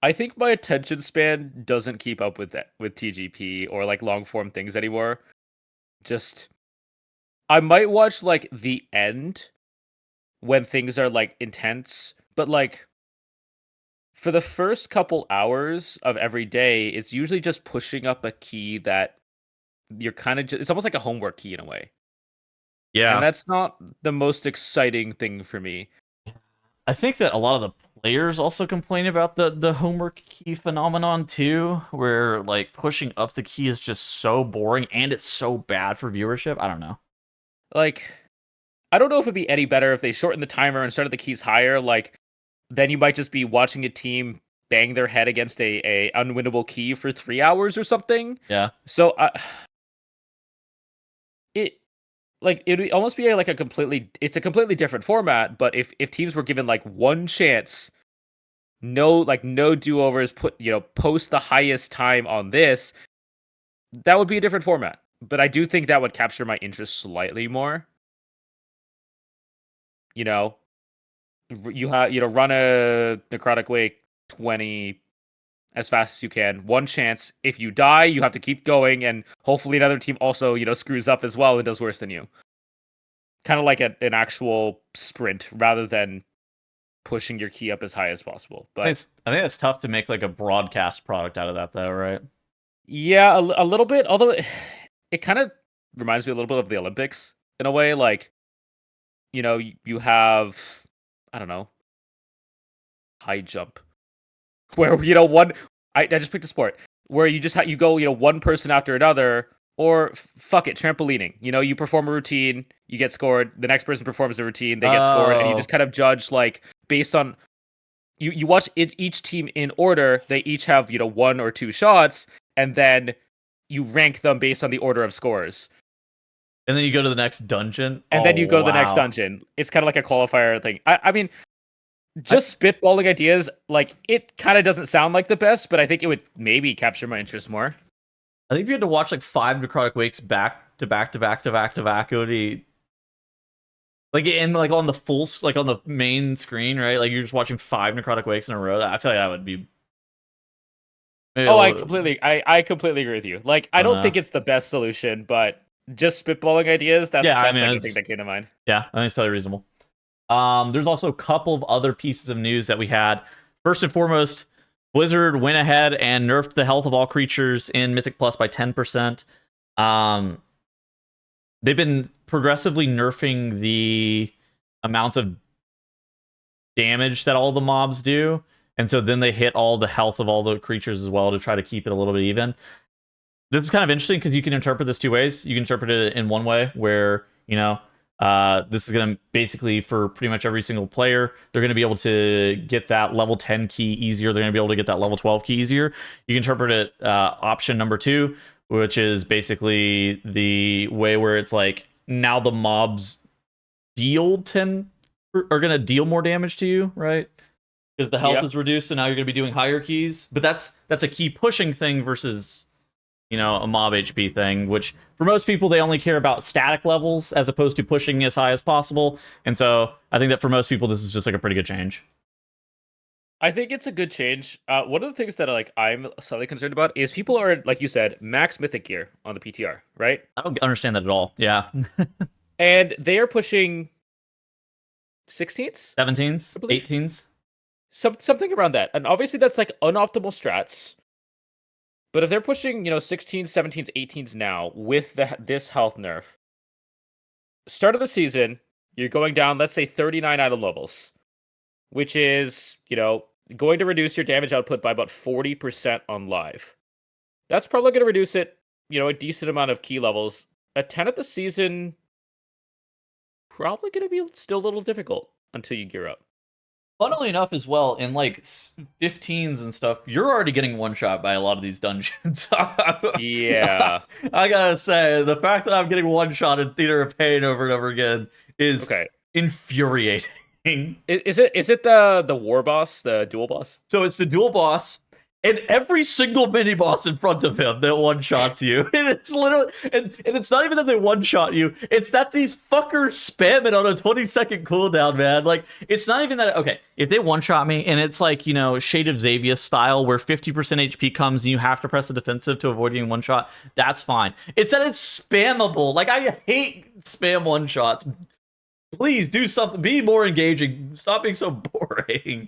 I think my attention span doesn't keep up with TGP or like long form things anymore. Just, I might watch like the end when things are like intense, but like for the first couple hours of every day, it's usually just pushing up a key that you're kind of it's almost like a homework key in a way. Yeah. And that's not the most exciting thing for me. I think that a lot of the players also complain about the homework key phenomenon too, where like pushing up the key is just so boring and it's so bad for viewership. I don't know. Like, I don't know if it'd be any better if they shortened the timer and started the keys higher. Like, then you might just be watching a team bang their head against a unwinnable key for 3 hours or something. Yeah. So it would almost be like a completely different format. But if teams were given like one chance, no do-overs, post the highest time on this, that would be a different format. But I do think that would capture my interest slightly more. You know, run a Necrotic Wake 20 as fast as you can. One chance. If you die, you have to keep going, and hopefully another team also, screws up as well and does worse than you. Kind of like an actual sprint rather than pushing your key up as high as possible. But I think it's tough to make like a broadcast product out of that, though, right? Yeah, a little bit. Although it kind of reminds me a little bit of the Olympics in a way. Like, you have, I don't know, high jump, where one. I just picked a sport where you just you go one person after another, or fuck it, trampolining. You perform a routine, you get scored. The next person performs a routine, they get scored, and you just kind of judge like based on. You watch each team in order. They each have 1 or 2 shots, and then you rank them based on the order of scores. And then you go to the next dungeon. And then you go to the next dungeon. It's kind of like a qualifier thing. I mean, just spitballing ideas, like, it kind of doesn't sound like the best, but I think it would maybe capture my interest more. I think if you had to watch like 5 Necrotic Wakes back to back to back to back to back, it would be like on the on the main screen, right? Like you're just watching 5 Necrotic Wakes in a row. I feel like that would be. I completely agree with you. Like, I don't think it's the best solution, but just spitballing ideas, that's the thing that came to mind. Yeah, I think it's totally reasonable. There's also a couple of other pieces of news that we had. First and foremost, Blizzard went ahead and nerfed the health of all creatures in Mythic Plus by 10%. They've been progressively nerfing the amount of damage that all the mobs do, and so then they hit all the health of all the creatures as well to try to keep it a little bit even. This is kind of interesting because you can interpret this 2 ways. You can interpret it in one way where, this is going to basically, for pretty much every single player, they're going to be able to get that level 10 key easier. They're going to be able to get that level 12 key easier. You can interpret it option number 2, which is basically the way where it's like, now the mobs are going to deal more damage to you, right? Because the health is reduced, so now you're going to be doing higher keys. But that's a key pushing thing versus, a mob HP thing, which for most people, they only care about static levels as opposed to pushing as high as possible. And so I think that for most people, this is just like a pretty good change. I think it's a good change. One of the things that I'm slightly concerned about is people are, like you said, max mythic gear on the PTR, right? I don't understand that at all. Yeah. And they are pushing 16s? 17s? 18s? Something around that. And obviously that's like unoptimal strats. But if they're pushing, 16s, 17s, 18s now with this health nerf, start of the season, you're going down, let's say 39 item levels, which is, going to reduce your damage output by about 40% on live. That's probably going to reduce it, a decent amount of key levels. At 10 of the season, probably going to be still a little difficult until you gear up. Funnily enough, as well, in like 15s and stuff, you're already getting one-shot by a lot of these dungeons. Yeah. I gotta say, the fact that I'm getting one-shot in Theater of Pain over and over again is infuriating. Is it the war boss, the dual boss? So it's the dual boss, and every single mini boss in front of him that one-shots you. And it's literally, and it's not even that they one-shot you, it's that these fuckers spam it on a 20-second cooldown, man. Like, it's not even that, okay, if they one-shot me, and it's like, Shade of Xavius style, where 50% HP comes, and you have to press the defensive to avoid getting one-shot, that's fine. It's that it's spammable. Like, I hate spam one-shots. Please do something, be more engaging, stop being so boring.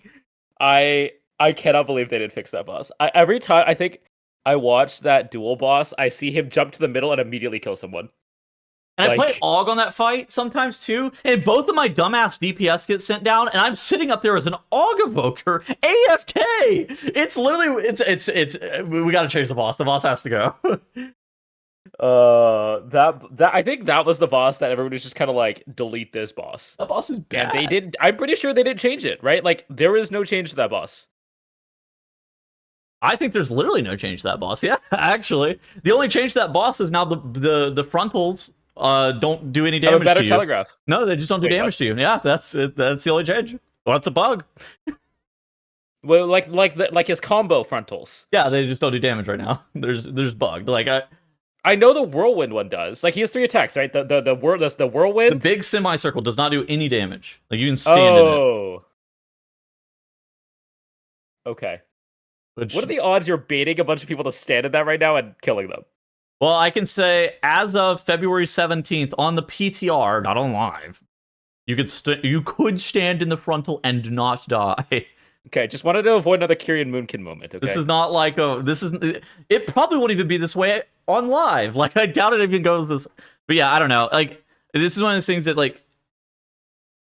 I cannot believe they didn't fix that boss. Every time I think I watch that dual boss, I see him jump to the middle and immediately kill someone. And I play AUG on that fight sometimes too, and both of my dumbass DPS get sent down, and I'm sitting up there as an AUG evoker, AFK. It's literally, it's. We gotta change the boss. The boss has to go. That I think that was the boss that everybody was just kind of like, delete this boss. That boss is bad. And they didn't. I'm pretty sure they didn't change it, right? Like, there is no change to that boss. I think there's literally no change to that boss. Yeah, actually, the only change to that boss is now the frontals don't do any Have a damage better to you. telegraph. No, they just don't do Wait, damage to you. Yeah, that's it. That's the only change. Well, it's a bug. Well, like his combo frontals. Yeah, they just don't do damage right now. There's bugged. Like I know the whirlwind one does. Like he has 3 attacks, right? The the whirlwind. big semicircle does not do any damage. Like you can stand in Oh. Okay. it. Which, What are the odds you're baiting a bunch of people to stand in that right now and killing them? well, I can say as of February 17th on the PTR, not on live, you could stand in the frontal and not die. Okay, just wanted to avoid another Kyrian Moonkin moment. Okay. This is not like it probably won't even be this way on live. Like I doubt it even goes this. But yeah, I don't know. Like this is one of those things that like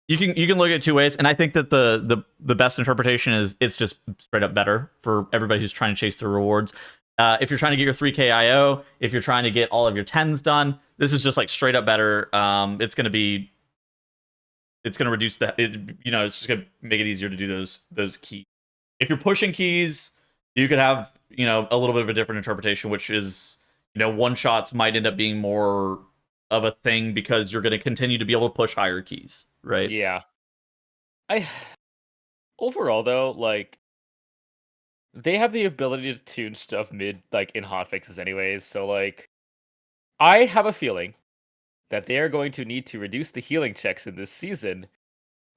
you can look at it 2 ways, and I think that the best interpretation is it's just straight up better for everybody who's trying to chase the rewards. If you're trying to get your 3k IO, if you're trying to get all of your 10s done, this is just like straight up better. It's gonna reduce it's just gonna make it easier to do those keys. If you're pushing keys, you could have a little bit of a different interpretation, which is one shots might end up being more of a thing because you're going to continue to be able to push higher keys, right? Yeah. Overall though, like they have the ability to tune stuff mid like in hotfixes anyways, so like I have a feeling that they are going to need to reduce the healing checks in this season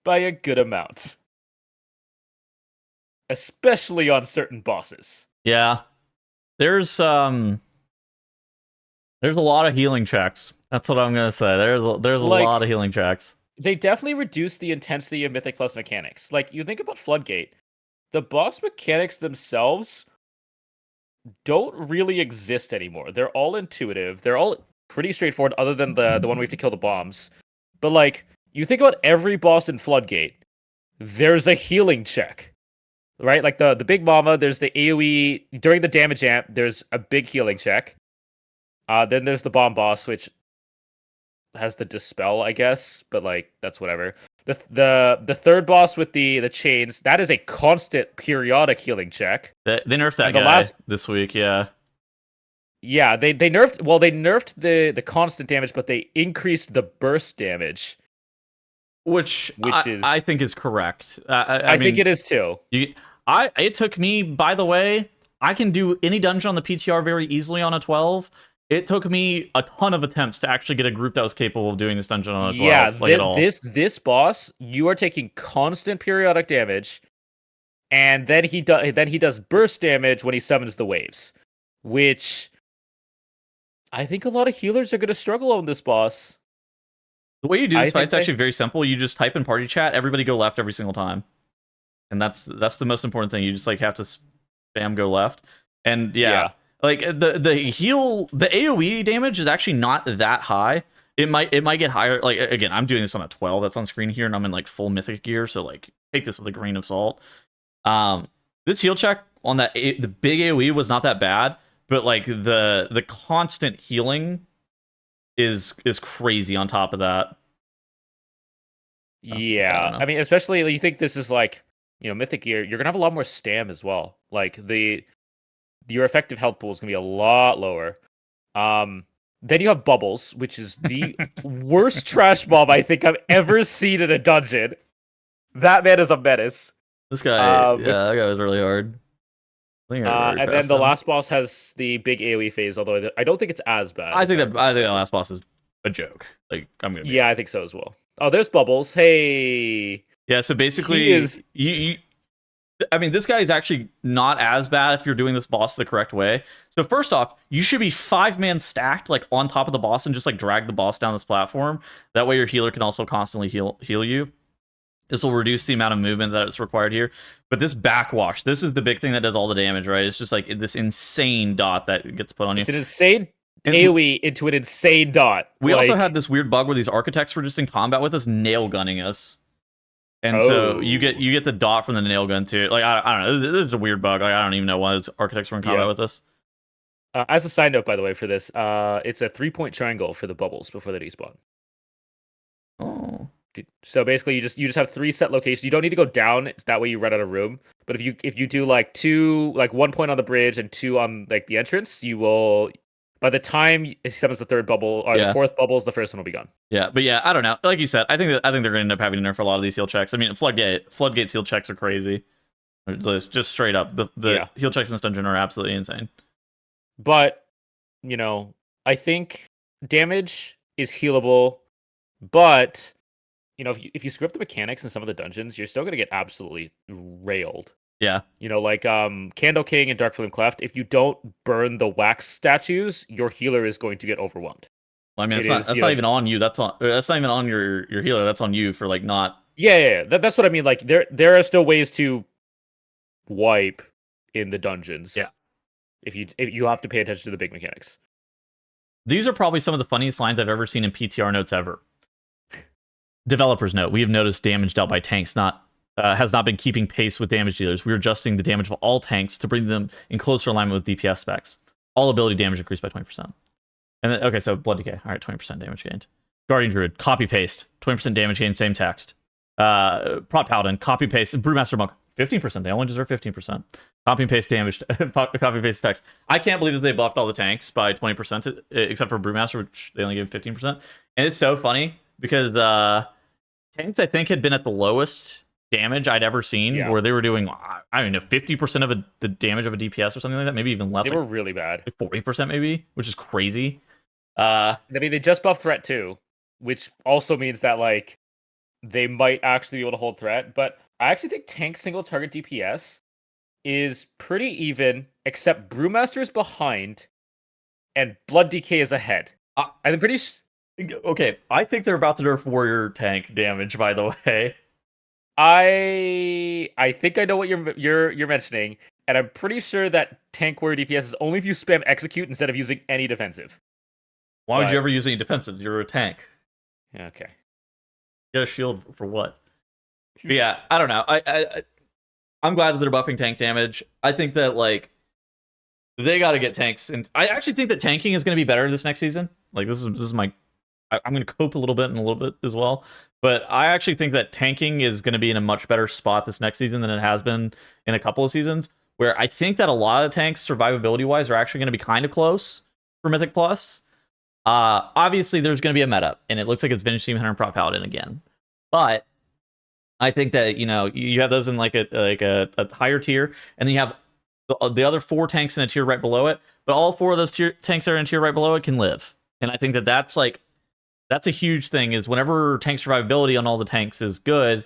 by a good amount. Especially on certain bosses. Yeah. There's a lot of healing checks. That's what I'm gonna say. There's a lot of healing checks. They definitely reduce the intensity of Mythic Plus mechanics. Like you think about Floodgate, the boss mechanics themselves don't really exist anymore. They're all intuitive. They're all pretty straightforward, other than the one we have to kill the bombs. But like you think about every boss in Floodgate, there's a healing check. Right? Like the Big Mama, there's the AoE during the damage amp, there's a big healing check. Then there's the bomb boss, which has the dispel, I guess, but like that's whatever. The third boss with the chains, that is a constant periodic healing check. They nerfed that guy this week, yeah. Yeah, they nerfed the constant damage, but they increased the burst damage. Which I think is correct. I mean, think it is too. It took me, by the way, I can do any dungeon on the PTR very easily on a 12. It took me a ton of attempts to actually get a group that was capable of doing this dungeon on a 12. Yeah, this boss, you are taking constant periodic damage, and then he does burst damage when he summons the waves, which I think a lot of healers are going to struggle on this boss. The way you do this fight's actually very simple. You just type in party chat, everybody go left every single time. And that's the most important thing. You just like have to spam go left. And yeah. Like the heal, the AoE damage is actually not that high. It might get higher. Like again, I'm doing this on a 12 that's on screen here, and I'm in like full mythic gear, so like take this with a grain of salt. This heal check on that the big AoE was not that bad, but like the constant healing is crazy on top of that. Yeah, I mean, especially you think this is like mythic gear, you're gonna have a lot more stam as well. Like your effective health pool is gonna be a lot lower. Then you have Bubbles, which is the worst trash mob I think I've ever seen in a dungeon. That man is a menace. This guy, that guy was really hard. And then the last boss has the big AoE phase, although I don't think it's as bad. I think the last boss is a joke. Like I'm gonna. I think so as well. Oh, there's Bubbles. Hey. Yeah. So basically, I mean, this guy is actually not as bad if you're doing this boss the correct way. So first off, you should be 5-man stacked like on top of the boss and just like drag the boss down this platform. That way your healer can also constantly heal you. This will reduce the amount of movement that is required here. But this backwash, this is the big thing that does all the damage, right? It's just like this insane dot that gets put on you. It's an insane AoE into an insane dot. We also had this weird bug where these architects were just in combat with us, nail gunning us. And so you get the dot from the nail gun too. Like I don't know, it's a weird bug. Like I don't even know why those architects were in combat with us. As a side note, by the way, for this, it's a 3-point triangle for the bubbles before they despawn. Oh. So basically, you just have 3 set locations. You don't need to go down. That way, you run out of room. But if you do like 1 point on the bridge and 2 on like the entrance, you will. By the time it summons the third bubble or the fourth bubbles, the first one will be gone. Yeah, but yeah, I don't know. Like you said, I think they're going to end up having to nerf a lot of these heal checks. I mean, Floodgate's heal checks are crazy. Just straight up, the heal checks in this dungeon are absolutely insane. But I think damage is healable, but if you screw up the mechanics in some of the dungeons, you're still going to get absolutely railed. Yeah. Like Candle King and Dark Flame Cleft, if you don't burn the wax statues, your healer is going to get overwhelmed. Well, I mean, that's not even on you. That's not even on your healer. That's on you for like not. Yeah. That's what I mean. Like there are still ways to wipe in the dungeons. Yeah. If you have to pay attention to the big mechanics. These are probably some of the funniest lines I've ever seen in PTR notes ever. Developers note: we have noticed damage dealt by tanks has not been keeping pace with damage dealers. We're adjusting the damage of all tanks to bring them in closer alignment with DPS specs. All ability damage increased by 20%. And then, okay, so Blood Decay. All right, 20% damage gained. Guardian Druid, copy paste, 20% damage gained, same text. Prot Paladin, copy paste. Brewmaster Monk, 15%. They only deserve 15%. Copy and paste damage, copy paste text. I can't believe that they buffed all the tanks by 20%, except for Brewmaster, which they only gave 15%. And it's so funny because tanks, I think, had been at the lowest damage I'd ever seen, where they were doing, I don't know, 50% of the damage of a DPS or something like that, maybe even less. They were really bad. 40% maybe, which is crazy. I mean, they just buffed threat too, which also means that like they might actually be able to hold threat. But I actually think tank single target DPS is pretty even, except Brewmaster is behind and Blood Decay is ahead. I'm pretty okay, I think they're about to nerf warrior tank damage, by the way. I think I know what you're mentioning, and I'm pretty sure that tank warrior DPS is only if you spam execute instead of using any defensive. Why would you ever use any defensive? You're a tank. Okay. You got a shield for what? But yeah, I don't know. I'm glad that they're buffing tank damage. I think that like they got to get tanks, and I actually think that tanking is going to be better this next season. Like this is my. I'm going to cope a little bit and a little bit as well. But I actually think that tanking is going to be in a much better spot this next season than it has been in a couple of seasons, where I think that a lot of tanks, survivability-wise, are actually going to be kind of close for Mythic Plus. Obviously, there's going to be a meta, and it looks like it's Vintage Demon Hunter and Prot Paladin again. But I think that, you have those in like a higher tier, and then you have the other 4 tanks in a tier right below it, but all 4 of those tanks that are in a tier right below it can live. And I think that that's a huge thing, is whenever tank survivability on all the tanks is good,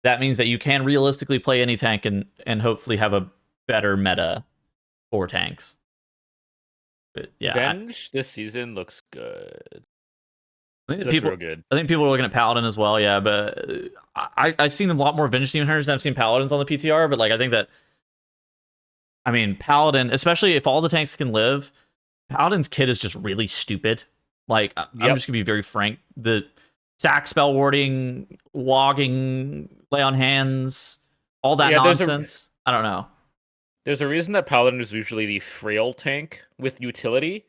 that means that you can realistically play any tank and hopefully have a better meta for tanks. But yeah, Venge this season looks good. I think people are looking at Paladin as well, yeah, but I've seen a lot more Vintage Demon Hunters than I've seen Paladins on the PTR, but like I think that, I mean, Paladin, especially if all the tanks can live, Paladin's kit is just really stupid. Like, I'm just gonna be very frank. The sack spell warding, logging, lay on hands, all that nonsense. I don't know. There's a reason that Paladin is usually the frail tank with utility,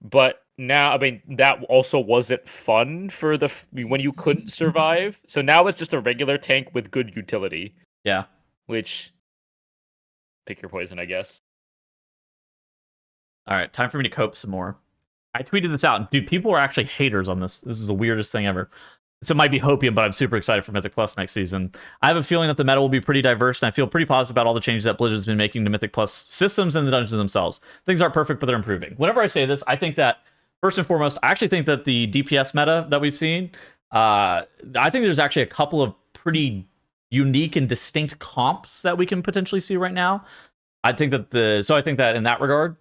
but now, I mean, that also wasn't fun for when you couldn't survive. So now it's just a regular tank with good utility. Yeah. Which, pick your poison, I guess. All right, time for me to cope some more. I tweeted this out. Dude, people are actually haters on this. This is the weirdest thing ever. So it might be hopium, but I'm super excited for Mythic Plus next season. I have a feeling that the meta will be pretty diverse, and I feel pretty positive about all the changes that Blizzard's been making to Mythic Plus systems and the dungeons themselves. Things aren't perfect, but they're improving. Whenever I say this, I think that, first and foremost, I actually think that the DPS meta that we've seen, I think there's actually a couple of pretty unique and distinct comps that we can potentially see right now. I think that in that regard,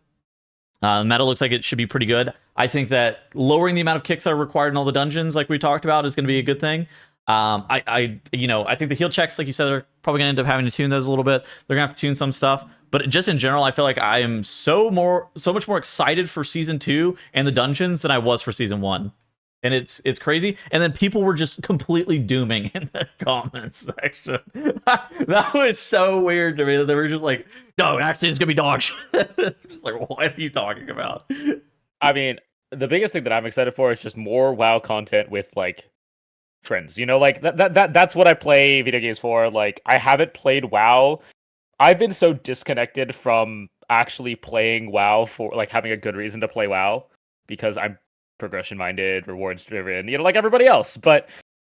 meta looks like it should be pretty good. I think that lowering the amount of kicks that are required in all the dungeons, like we talked about, is going to be a good thing. I think the heal checks, like you said, are probably going to end up having to tune those a little bit. They're going to have to tune some stuff. But just in general, I feel like I am so much more excited for Season 2 and the dungeons than I was for Season 1. And it's crazy. And then people were just completely dooming in the comments section. That was so weird to me that they were just like, no, actually, it's going to be dog shit. Just like, what are you talking about? I mean, the biggest thing that I'm excited for is just more WoW content with, like, friends. Like, that's what I play video games for. Like, I haven't played WoW I've been so disconnected from actually playing WoW for like having a good reason to play WoW because I'm progression minded, rewards driven, like everybody else. But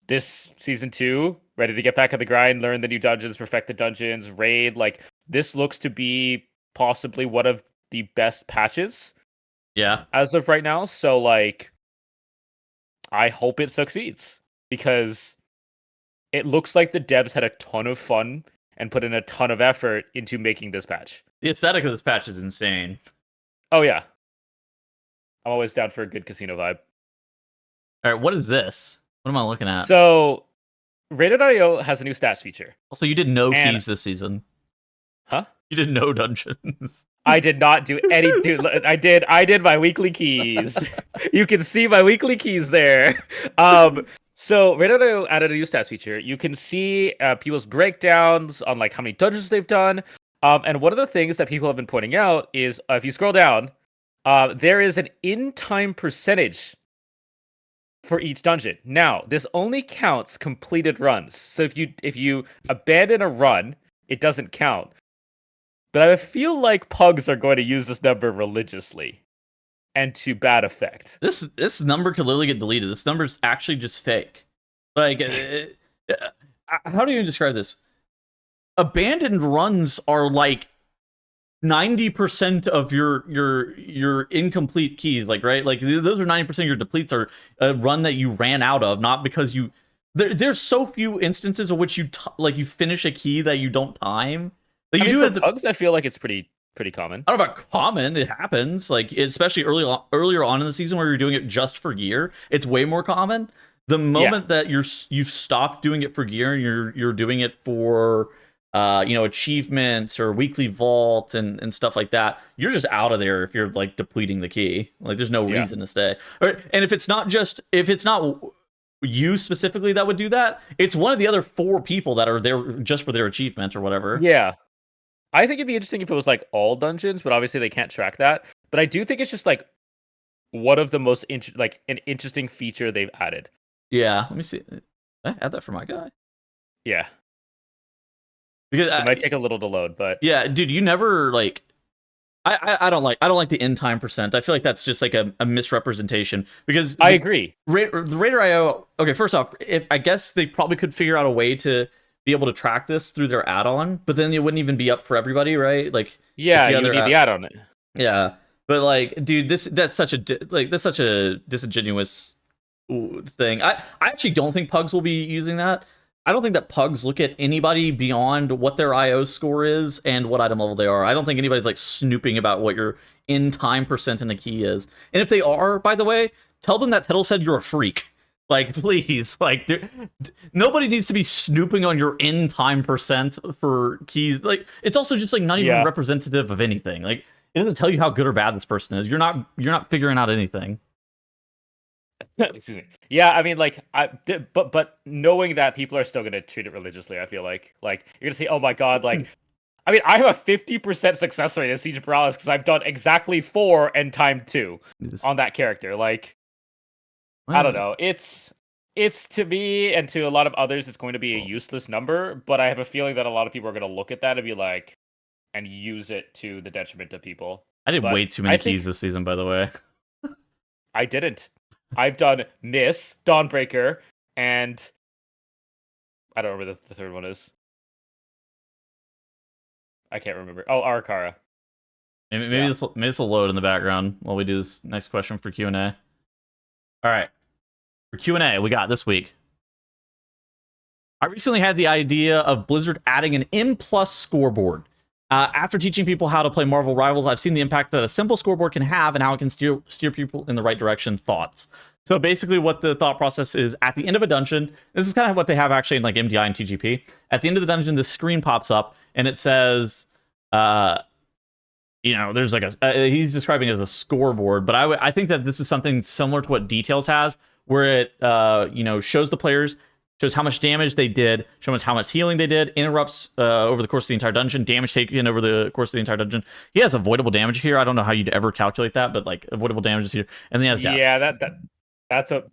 this season 2, ready to get back on the grind, learn the new dungeons, perfect the dungeons, raid. Like this looks to be possibly one of the best patches Yeah. as of right now. So like, I hope it succeeds because it looks like the devs had a ton of fun and put in a ton of effort into making this patch. The aesthetic of this patch is insane. Oh yeah, I'm always down for a good casino vibe. All right, what is this? What am I looking at? So, Rated.io has a new stats feature. Also, you did no And- keys this season. Huh? You did no dungeons. I did not do any. Dude, I did my weekly keys. You can see my weekly keys there. So Rated.io added a new stats feature. You can see people's breakdowns on like how many dungeons they've done. And one of the things that people have been pointing out is if you scroll down, there is an in-time percentage for each dungeon. Now, this only counts completed runs. So if you abandon a run, it doesn't count. But I feel like pugs are going to use this number religiously and to bad effect. This number could literally get deleted. This number's actually just fake. Like, how do you describe this? Abandoned runs are like 90% of your incomplete keys, like, right? Like those are 90% of your depletes are a run that you ran out of, not because you there's so few instances of which you you finish a key that you don't time. Like, you do for pugs, I feel like it's pretty common. I don't know about common. It happens, like especially earlier on in the season where you're doing it just for gear. It's way more common. The moment that you've stopped doing it for gear and you're doing it for achievements or weekly vault and stuff like that, you're just out of there if you're like depleting the key. Like there's no reason to stay. And if it's not you specifically that would do that, it's one of the other 4 people that are there just for their achievement or whatever. Yeah. I think it'd be interesting if it was like all dungeons, but obviously they can't track that. But I do think it's just like one of the most an interesting feature they've added. Yeah, let me see. I add that for my guy. Yeah, because it might take a little to load, but yeah, dude, you never like. I don't like the in time percent. I feel like that's just like a misrepresentation because I agree. The Raider.io. Okay, first off, I guess they probably could figure out a way to be able to track this through their add-on, but then it wouldn't even be up for everybody, right? Like, yeah, you need the add-on. Yeah, but like, dude, that's such a disingenuous thing. I actually don't think pugs will be using that. I don't think that pugs look at anybody beyond what their IO score is and what item level they are. I don't think anybody's like snooping about what your in time percent in the key is. And if they are, by the way, tell them that Tettles said you're a freak. Like, please, like, nobody needs to be snooping on your in time percent for keys. Like, it's also just like not even representative of anything. Like, it doesn't tell you how good or bad this person is. You're not figuring out anything. Excuse me. Yeah, I mean, like, but knowing that people are still gonna treat it religiously, I feel like you're gonna say, "Oh my god!" Like, I mean, I have a 50% success rate in Siege of Paralysis because I've done exactly 4 and time 2 on that character. Like, I don't know. It's to me and to a lot of others, it's going to be a useless number. But I have a feeling that a lot of people are gonna look at that and be like, and use it to the detriment of people. I did way too many keys this season, by the way. I didn't. I've done Miss, Dawnbreaker, and I don't remember the third one is. I can't remember. Oh, Arakara. Maybe this will load in the background while we do this next question for Q&A. All right. For Q&A, we got this week. I recently had the idea of Blizzard adding an M+ scoreboard. After teaching people how to play Marvel Rivals, I've seen the impact that a simple scoreboard can have and how it can steer people in the right direction. Thoughts? So basically what the thought process is, at the end of a dungeon, this is kind of what they have actually in like MDI and TGP. At the end of the dungeon, this screen pops up and it says, there's like he's describing it as a scoreboard, but I think that this is something similar to what Details has, where it shows the players, shows how much damage they did, shows how much healing they did, interrupts over the course of the entire dungeon, damage taken over the course of the entire dungeon. He has avoidable damage here. I don't know how you'd ever calculate that, but like avoidable damage is here, and then he has deaths. Yeah, that's what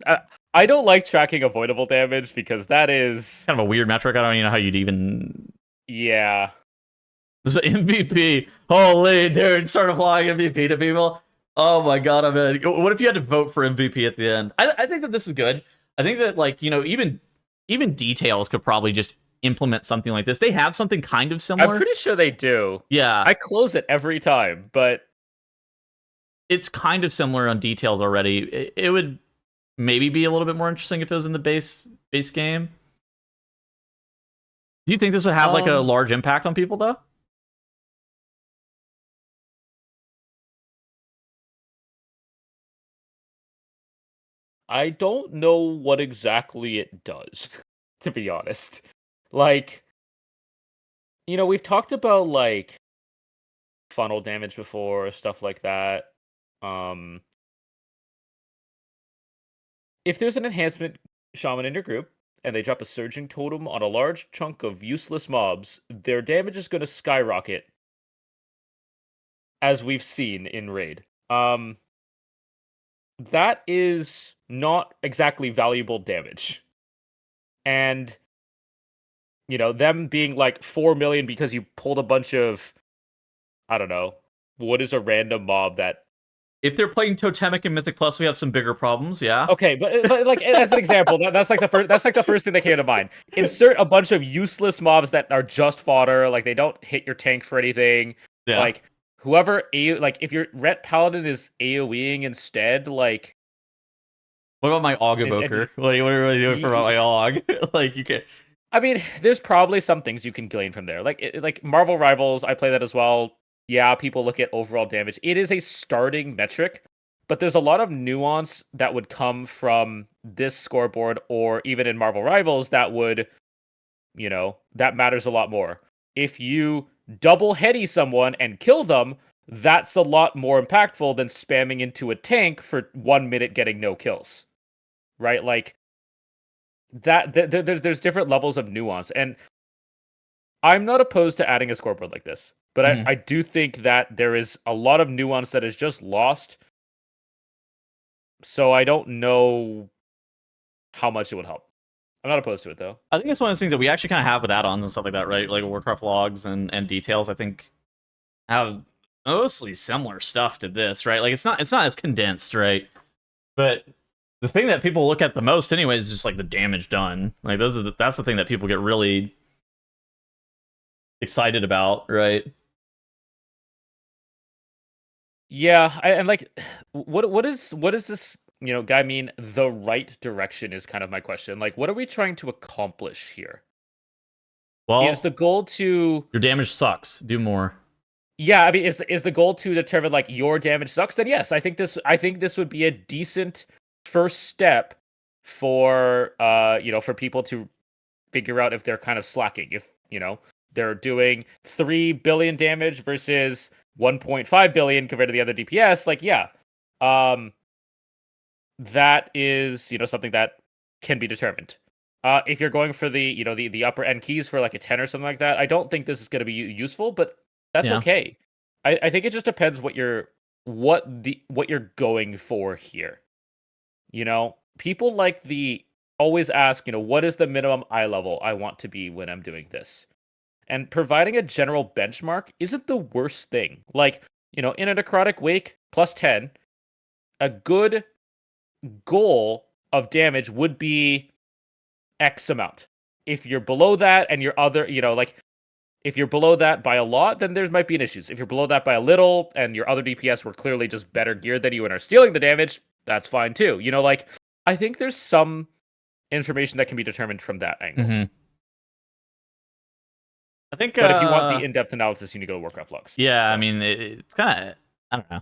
I don't like tracking avoidable damage because that is kind of a weird metric. I don't even know how you'd even. Yeah. So MVP, holy dude, start applying MVP to people. Oh my god, I'm in. What if you had to vote for MVP at the end? I think that this is good. I think that like even details could probably just implement something like this. They have something kind of similar. I'm pretty sure they do. Yeah, I close it every time, but it's kind of similar on details already. It would maybe be a little bit more interesting if it was in the base game. Do you think this would have like a large impact on people though? I don't know what exactly it does, to be honest. Like, we've talked about like funnel damage before, stuff like that. If there's an enhancement shaman in your group and they drop a surging totem on a large chunk of useless mobs, their damage is going to skyrocket, as we've seen in raid. That is not exactly valuable damage. And them being like 4 million because you pulled a bunch of, I don't know, what is a random mob that. If they're playing Totemic and Mythic Plus, we have some bigger problems. Yeah. Okay, but like as an example, that's like the first. That's like the first thing that came to mind. Insert a bunch of useless mobs that are just fodder. Like they don't hit your tank for anything. Yeah. Like whoever like if your Ret Paladin is AoEing instead, like. What about my Og Evoker? Like, what are we doing for my Og? Like, you can. I mean, there's probably some things you can glean from there. Like Marvel Rivals, I play that as well. Yeah, people look at overall damage. It is a starting metric, but there's a lot of nuance that would come from this scoreboard or even in Marvel Rivals that would, that matters a lot more. If you double heady someone and kill them, that's a lot more impactful than spamming into a tank for 1 minute getting no kills. Right? Like that there's different levels of nuance, and I'm not opposed to adding a scoreboard like this, but I do think that there is a lot of nuance that is just lost. So I don't know how much it would help. I'm not opposed to it though. I think it's one of those things that we actually kind of have with add-ons and stuff like that, right? Like Warcraft logs and details. I think have mostly similar stuff to this, right? Like it's not as condensed, right? But the thing that people look at the most, anyways, is just like the damage done. Like that's the thing that people get really excited about, right? Yeah, and like, what is this? Guy mean the right direction is kind of my question. Like, what are we trying to accomplish here? Well, is the goal to your damage sucks? Do more. Yeah, I mean, is the goal to determine like your damage sucks? Then yes, I think this would be a decent first step for for people to figure out if they're kind of slacking. If they're doing 3 billion damage versus 1.5 billion compared to the other DPS, like that is something that can be determined. If you're going for the the upper end keys for like a 10 or something like that, I don't think this is going to be useful, but that's okay. I think it just depends what you're going for here. People like always ask, what is the minimum eye level I want to be when I'm doing this? And providing a general benchmark isn't the worst thing. Like, in a necrotic wake plus 10, a good goal of damage would be X amount. If you're below that and your other, if you're below that by a lot, then there might be an issues. If you're below that by a little and your other DPS were clearly just better geared than you and are stealing the damage, that's fine too. I think there's some information that can be determined from that angle. Mm-hmm. I think, but if you want the in-depth analysis, you need to go to Warcraft logs. Yeah, so. I mean, it's kind of, I don't know.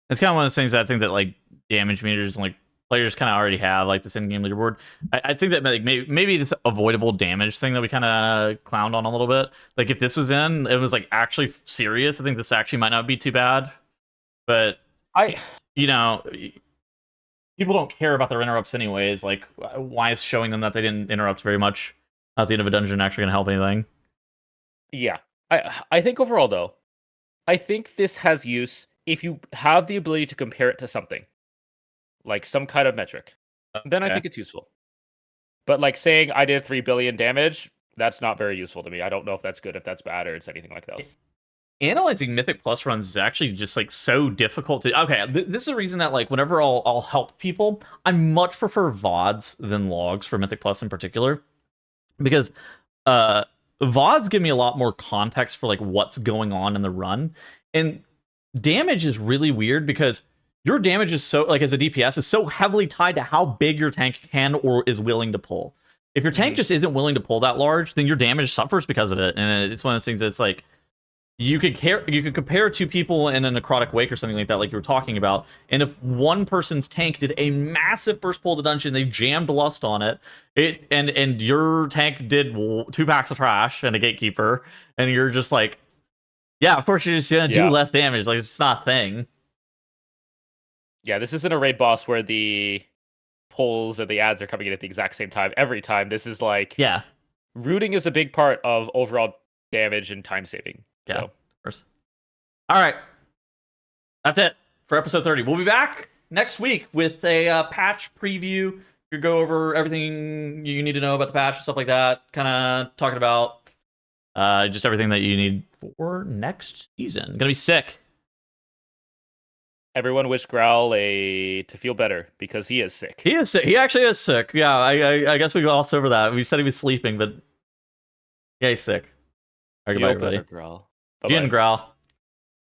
It's kind of one of those things that I think that like damage meters and like players kind of already have, like this in-game leaderboard. I think that like maybe this avoidable damage thing that we kind of clowned on a little bit. Like if this was in, it was like actually serious. I think this actually might not be too bad. But people don't care about their interrupts anyways. Like why is showing them that they didn't interrupt very much at the end of a dungeon actually gonna help anything? Yeah, I think overall though, I think this has use if you have the ability to compare it to something, like some kind of metric. Then I think it's useful. But like saying I did 3 billion damage, That's not very useful to me. I don't know if that's good, if that's bad, or it's anything like this. Analyzing Mythic Plus runs is actually just like so difficult to. Okay, this is the reason that like whenever I'll help people, I much prefer VODs than logs for Mythic Plus in particular, because VODs give me a lot more context for like what's going on in the run, and damage is really weird because your damage is so like as a DPS is so heavily tied to how big your tank can or is willing to pull. If your tank just isn't willing to pull that large, then your damage suffers because of it, and it's one of those things that's like. You could compare two people in a necrotic wake or something like that, like you were talking about, and if one person's tank did a massive first pull to dungeon, they jammed lust on it, and your tank did 2 packs of trash and a gatekeeper, and you're just like, yeah, of course you're just gonna do less damage, like it's just not a thing. Yeah, this isn't a raid boss where the pulls and the ads are coming in at the exact same time every time. This is like, rooting is a big part of overall damage and time saving. Yeah, so. of course. All right. That's it for episode 30. We'll be back next week with a patch preview. We go over everything you need to know about the patch and stuff like that. Kind of talking about just everything that you need for next season. Gonna be sick. Everyone wish Growl to feel better because he is sick. He is sick. He actually is sick. Yeah, I guess we glossed over that. We said he was sleeping, but yeah, he's sick. All right, goodbye, everybody. Growl. Growl.